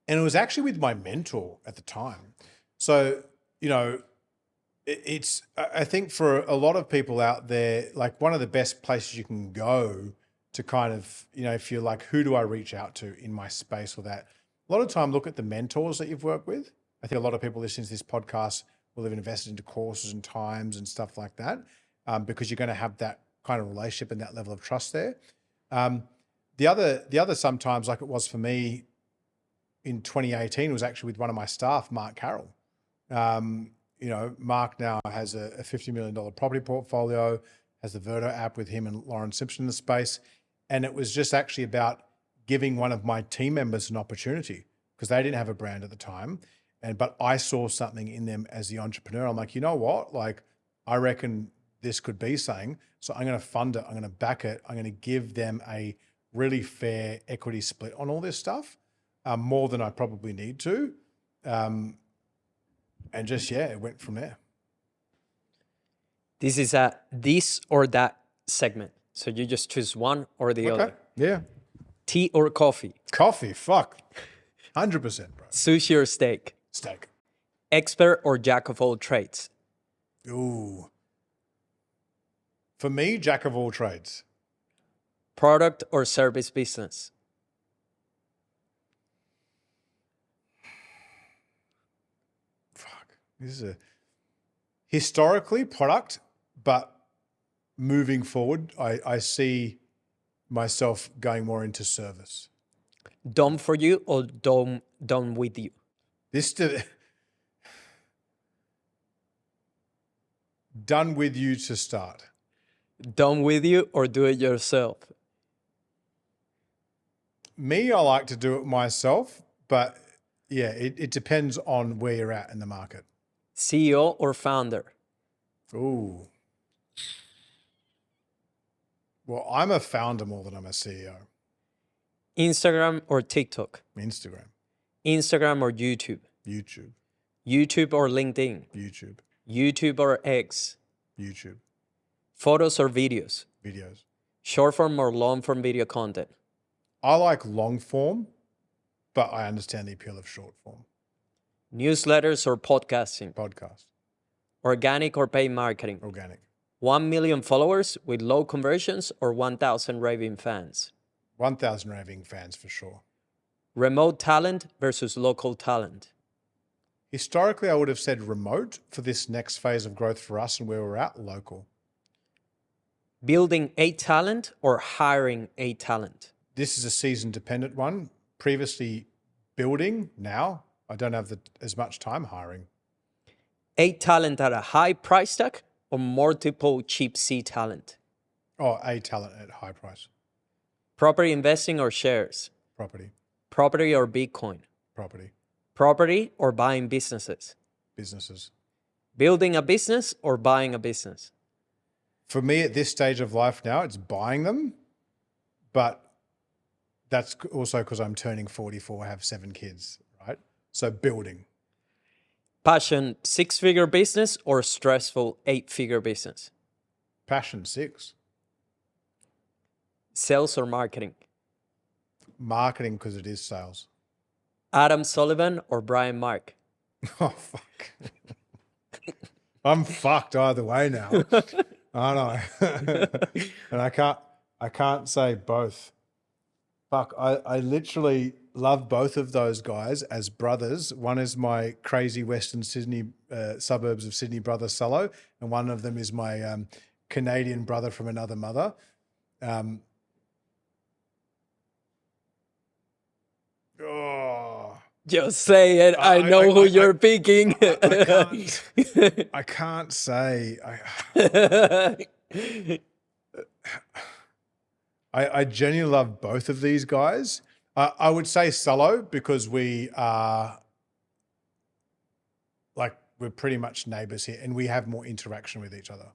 And it was actually with my mentor at the time. So, I think for a lot of people out there, like one of the best places you can go to kind of, if you're like, who do I reach out to in my space or that? A lot of time, look at the mentors that you've worked with. I think a lot of people listening to this podcast will have invested into courses and times and stuff like that, because you're going to have that kind of relationship and that level of trust there. The other sometimes, like it was for me in 2018, was actually with one of my staff, Mark Carroll. Mark now has a $50 million property portfolio, has the Verto app with him and Lauren Simpson in the space. And it was just actually about giving one of my team members an opportunity because they didn't have a brand at the time. But I saw something in them as the entrepreneur. I'm like, you know what? Like, I reckon this could be something. So I'm going to fund it. I'm going to back it. I'm going to give them a really fair equity split on all this stuff, more than I probably need to. And just, it went from there. This is a this or that segment. So you just choose one or the other. Yeah. Tea or coffee? Coffee, fuck. 100%, bro. Sushi or steak? Steak. Expert or jack of all trades? Ooh. For me, jack of all trades. Product or service business? Fuck. This is a historically product, but moving forward, I see myself going more into service. Done for you or done with you? Done with you to start. Done with you or do it yourself? Me, I like to do it myself, but yeah, it depends on where you're at in the market. CEO or founder? Ooh. Well, I'm a founder more than I'm a CEO. Instagram or TikTok? Instagram. Instagram or YouTube? YouTube. YouTube or LinkedIn? YouTube. YouTube or X? YouTube. Photos or videos? Videos. Short form or long form video content? I like long form, but I understand the appeal of short form. Newsletters or podcasting? Podcast. Organic or paid marketing? Organic. 1 million followers with low conversions or 1,000 raving fans? 1,000 raving fans for sure. Remote talent versus local talent? Historically, I would have said remote. For this next phase of growth for us and where we're at, local. Building a talent or hiring a talent? This is a season dependent one. Previously building, now I don't have as much time hiring. A talent at a high price tag or multiple cheap C talent? Oh, a talent at high price. Property investing or shares? Property. Property or Bitcoin? Property. Property or buying businesses? Businesses. Building a business or buying a business? For me at this stage of life now, it's buying them, but that's also because I'm turning 44, have 7 kids, right? So building. Passion, 6-figure business or stressful 8-figure business? Passion, 6. Sales or marketing? Marketing because it is sales. Adam Sullivan or Brian Mark? Oh, fuck. I'm fucked either way now. I know. And I can't say both. Fuck, I literally love both of those guys as brothers. One is my crazy Western Sydney, suburbs of Sydney brother, Solo, and one of them is my Canadian brother from another mother. Just say it. I know who you're picking. I can't say. I genuinely love both of these guys. I would say Solo because we are we're pretty much neighbors here and we have more interaction with each other.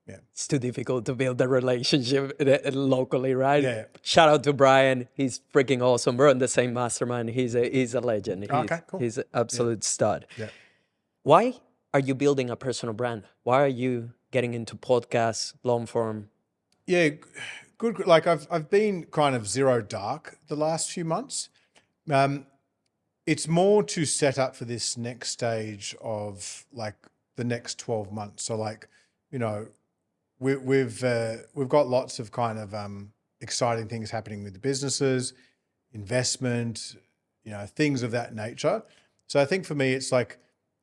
Yeah. It's too difficult to build a relationship locally, right? Yeah. Shout out to Brian. He's freaking awesome. We're on the same mastermind. He's a legend. Okay, cool. He's an absolute stud. Yeah. Why are you building a personal brand? Why are you getting into podcasts, long form? Yeah, good. Like I've been kind of zero dark the last few months. It's more to set up for this next stage of like the next 12 months. So like, you know, we've got lots of kind of exciting things happening with the businesses, investment, you know, things of that nature. So I think for me, it's like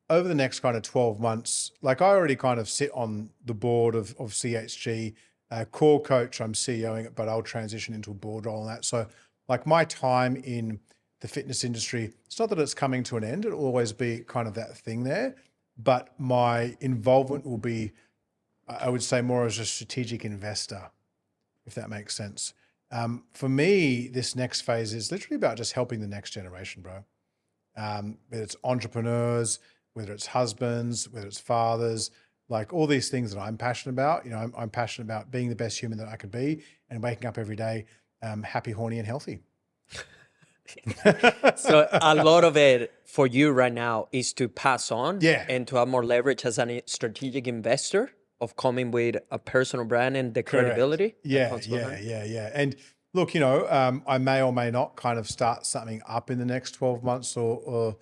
over the next kind of 12 months, like I already kind of sit on the board of CHG, core coach, I'm CEOing it, but I'll transition into a board role and that. So like my time in the fitness industry, it's not that it's coming to an end, it'll always be kind of that thing there, but my involvement will be, I would say, more as a strategic investor, if that makes sense. For me, this next phase is literally about just helping the next generation, bro. Whether it's entrepreneurs, whether it's husbands, whether it's fathers, like all these things that I'm passionate about. You know, I'm passionate about being the best human that I could be and waking up every day happy, horny, and healthy. So a lot of it for you right now is to pass on Yeah. and to have more leverage as a strategic investor of coming with a personal brand and the credibility. Yeah. And Look, I may or may not kind of start something up in the next 12 months or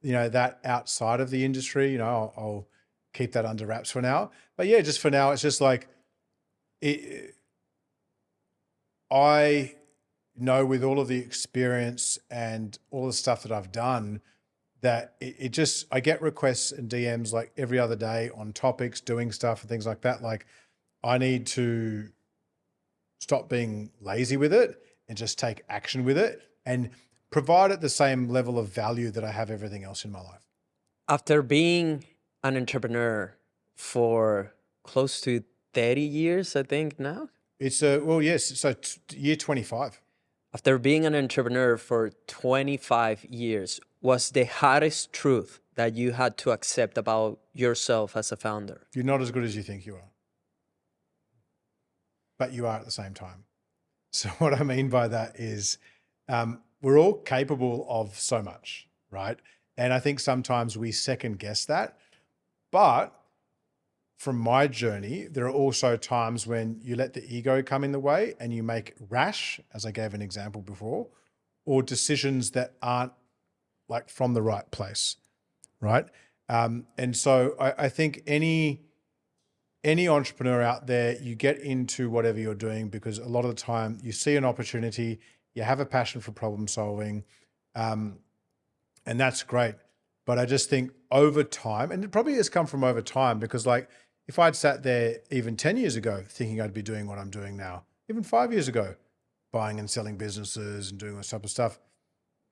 that outside of the industry, I'll keep that under wraps for now. But yeah, just for now, it's just like, I know with all of the experience and all the stuff that I've done that I get requests and DMs like every other day on topics, doing stuff and things like that. Like I need to stop being lazy with it and just take action with it and provide it the same level of value that I have everything else in my life. After being an entrepreneur for close to 30 years, I think now. It's well, yes. So year 25. After being an entrepreneur for 25 years, what's the hardest truth that you had to accept about yourself as a founder? You're not as good as you think you are. But you are at the same time. So what I mean by that is we're all capable of so much, right? And I think sometimes we second guess that. But from my journey, there are also times when you let the ego come in the way and you make rash, as I gave an example before, or decisions that aren't like from the right place, right? And so I think any entrepreneur out there, you get into whatever you're doing because a lot of the time you see an opportunity, you have a passion for problem solving, and that's great. But I just think over time, and it probably has come from over time because like if I'd sat there even 10 years ago thinking I'd be doing what I'm doing now, even 5 years ago, buying and selling businesses and doing all this type of stuff,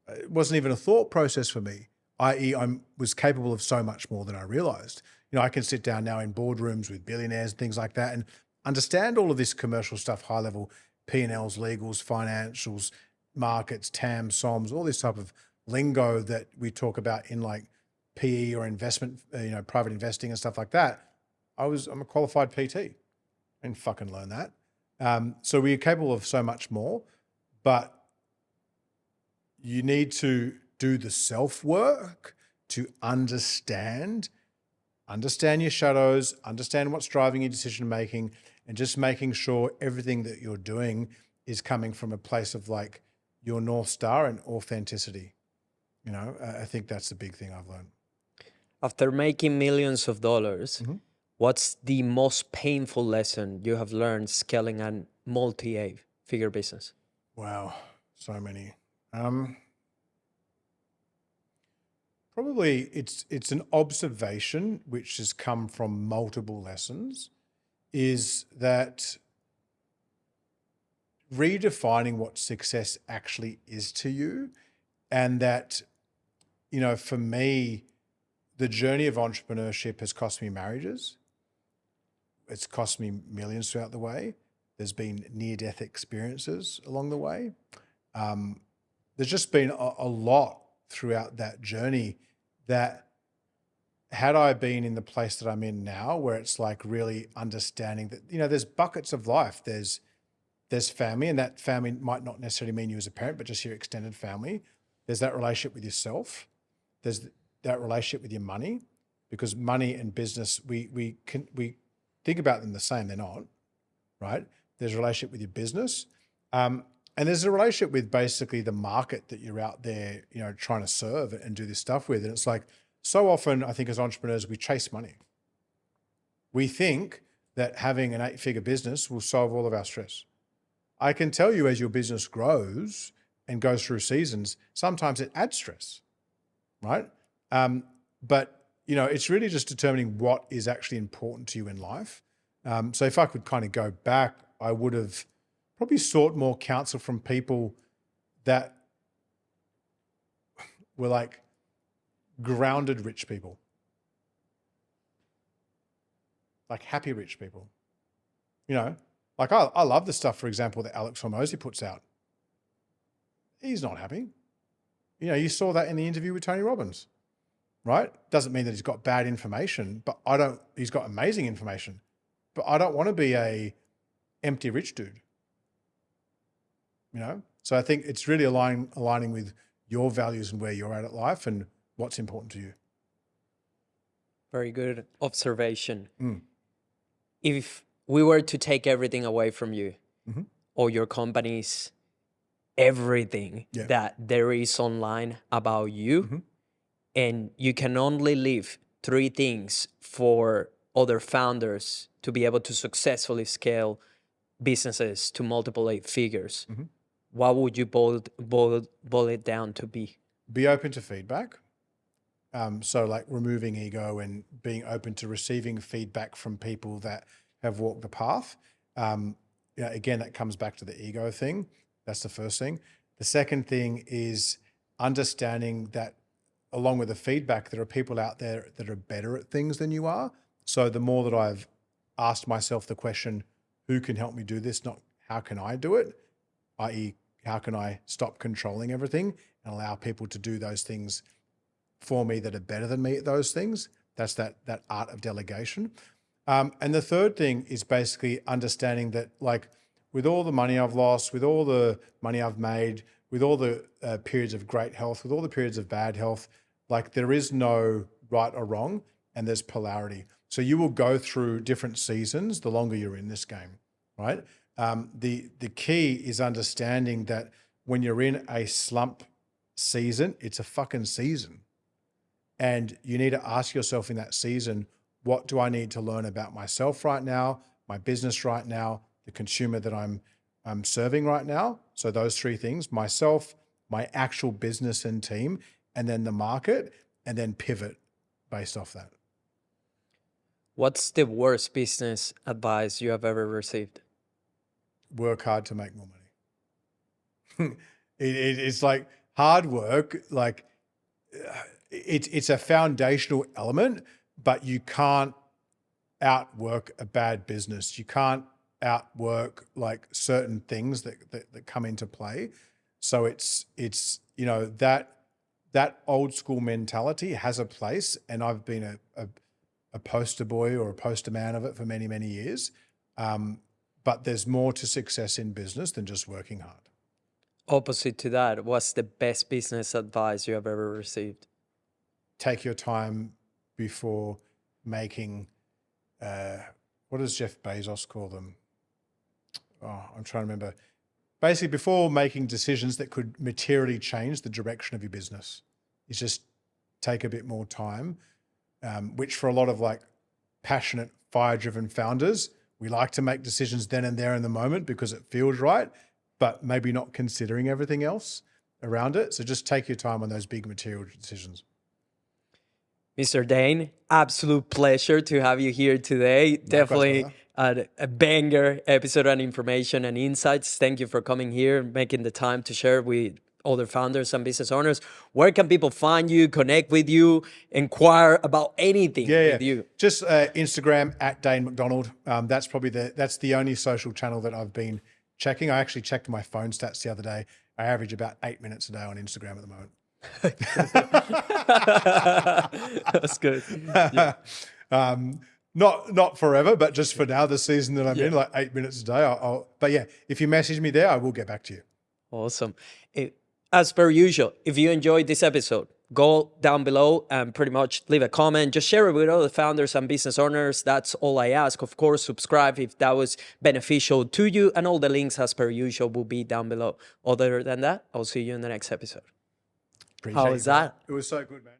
it wasn't even a thought process for me, i.e. I was capable of so much more than I realized. I can sit down now in boardrooms with billionaires and things like that and understand all of this commercial stuff, high level P&Ls, legals, financials, markets, TAMs, SOMs, all this type of lingo that we talk about in like PE or investment, private investing and stuff like that. I'm a qualified PT. I didn't fucking learn that. So we're capable of so much more, but you need to do the self-work to understand your shadows, understand what's driving your decision making, and just making sure everything that you're doing is coming from a place of like your North Star and authenticity. I think that's the big thing I've learned. After making millions of dollars, Mm-hmm. what's the most painful lesson you have learned scaling a multi-figure business? Wow, so many. Probably it's an observation which has come from multiple lessons, is that redefining what success actually is to you, and that, for me, the journey of entrepreneurship has cost me marriages. It's cost me millions throughout the way. There's been near-death experiences along the way. There's just been a lot throughout that journey that had I been in the place that I'm in now, where it's like really understanding that, there's buckets of life. There's family, and that family might not necessarily mean you as a parent, but just your extended family. There's that relationship with yourself. There's that relationship with your money, because money and business, we think about them the same. They're not, right? There's a relationship with your business. And there's a relationship with basically the market that you're out there, trying to serve and do this stuff with. And it's like, so often I think as entrepreneurs, we chase money. We think that having an 8-figure business will solve all of our stress. I can tell you, as your business grows and goes through seasons, sometimes it adds stress, right? But it's really just determining what is actually important to you in life. So if I could kind of go back, I would have probably sought more counsel from people that were like grounded rich people, like happy rich people. Like I love the stuff, for example, that Alex Hormozy puts out. He's not happy. You saw that in the interview with Tony Robbins, right? Doesn't mean that he's got bad information, but he's got amazing information, but I don't want to be a empty rich dude. So I think it's really aligning with your values and where you're at life and what's important to you. Very good observation. Mm. If we were to take everything away from you, Mm-hmm. all your companies, everything Yeah. that there is online about you, and you can only leave 3 things for other founders to be able to successfully scale businesses to multiple 8 figures, what would you boil it down to be? Be open to feedback. So like removing ego and being open to receiving feedback from people that have walked the path. Again, that comes back to the ego thing. That's the first thing. The second thing is understanding that along with the feedback, there are people out there that are better at things than you are. So the more that I've asked myself the question, who can help me do this? Not how can I do it? i.e., how can I stop controlling everything and allow people to do those things for me that are better than me at those things? That's that art of delegation. And the third thing is basically understanding that, like, with all the money I've lost, with all the money I've made, with all the periods of great health, with all the periods of bad health, like there is no right or wrong, and there's polarity. So you will go through different seasons the longer you're in this game, right? The key is understanding that when you're in a slump season, it's a fucking season. And you need to ask yourself in that season, what do I need to learn about myself right now, my business right now, the consumer that I'm serving right now? So those 3 things: myself, my actual business and team, and then the market, and then pivot based off that. What's the worst business advice you have ever received? Work hard to make more money. It's like hard work, like it's a foundational element, but you can't outwork a bad business. You can't outwork like certain things that come into play. So it's that old school mentality has a place, and I've been a poster boy or a poster man of it for many, many years. But there's more to success in business than just working hard. Opposite to that, what's the best business advice you have ever received? Take your time before making, what does Jeff Bezos call them? Oh, I'm trying to remember. Basically, before making decisions that could materially change the direction of your business, is just take a bit more time, which for a lot of like passionate, fire-driven founders, we like to make decisions then and there in the moment because it feels right, but maybe not considering everything else around it. So just take your time on those big material decisions. Mr. Daine, absolute pleasure to have you here today. Definitely a banger episode on information and insights. Thank you for coming here, making the time to share with other founders and business owners. Where can people find you, connect with you, inquire about anything with you? Just Instagram at Daine McDonald. That's probably that's the only social channel that I've been checking. I actually checked my phone stats the other day. I average about 8 minutes a day on Instagram at the moment. That's good. Yeah. Not forever, but just for now, the season that I'm in, like 8 minutes a day. But yeah, if you message me there, I will get back to you. Awesome. As per usual, if you enjoyed this episode, go down below and pretty much leave a comment. Just share it with other founders and business owners. That's all I ask. Of course, subscribe if that was beneficial to you, and all the links, as per usual, will be down below. Other than that, I'll see you in the next episode. How was that? It was so good, man.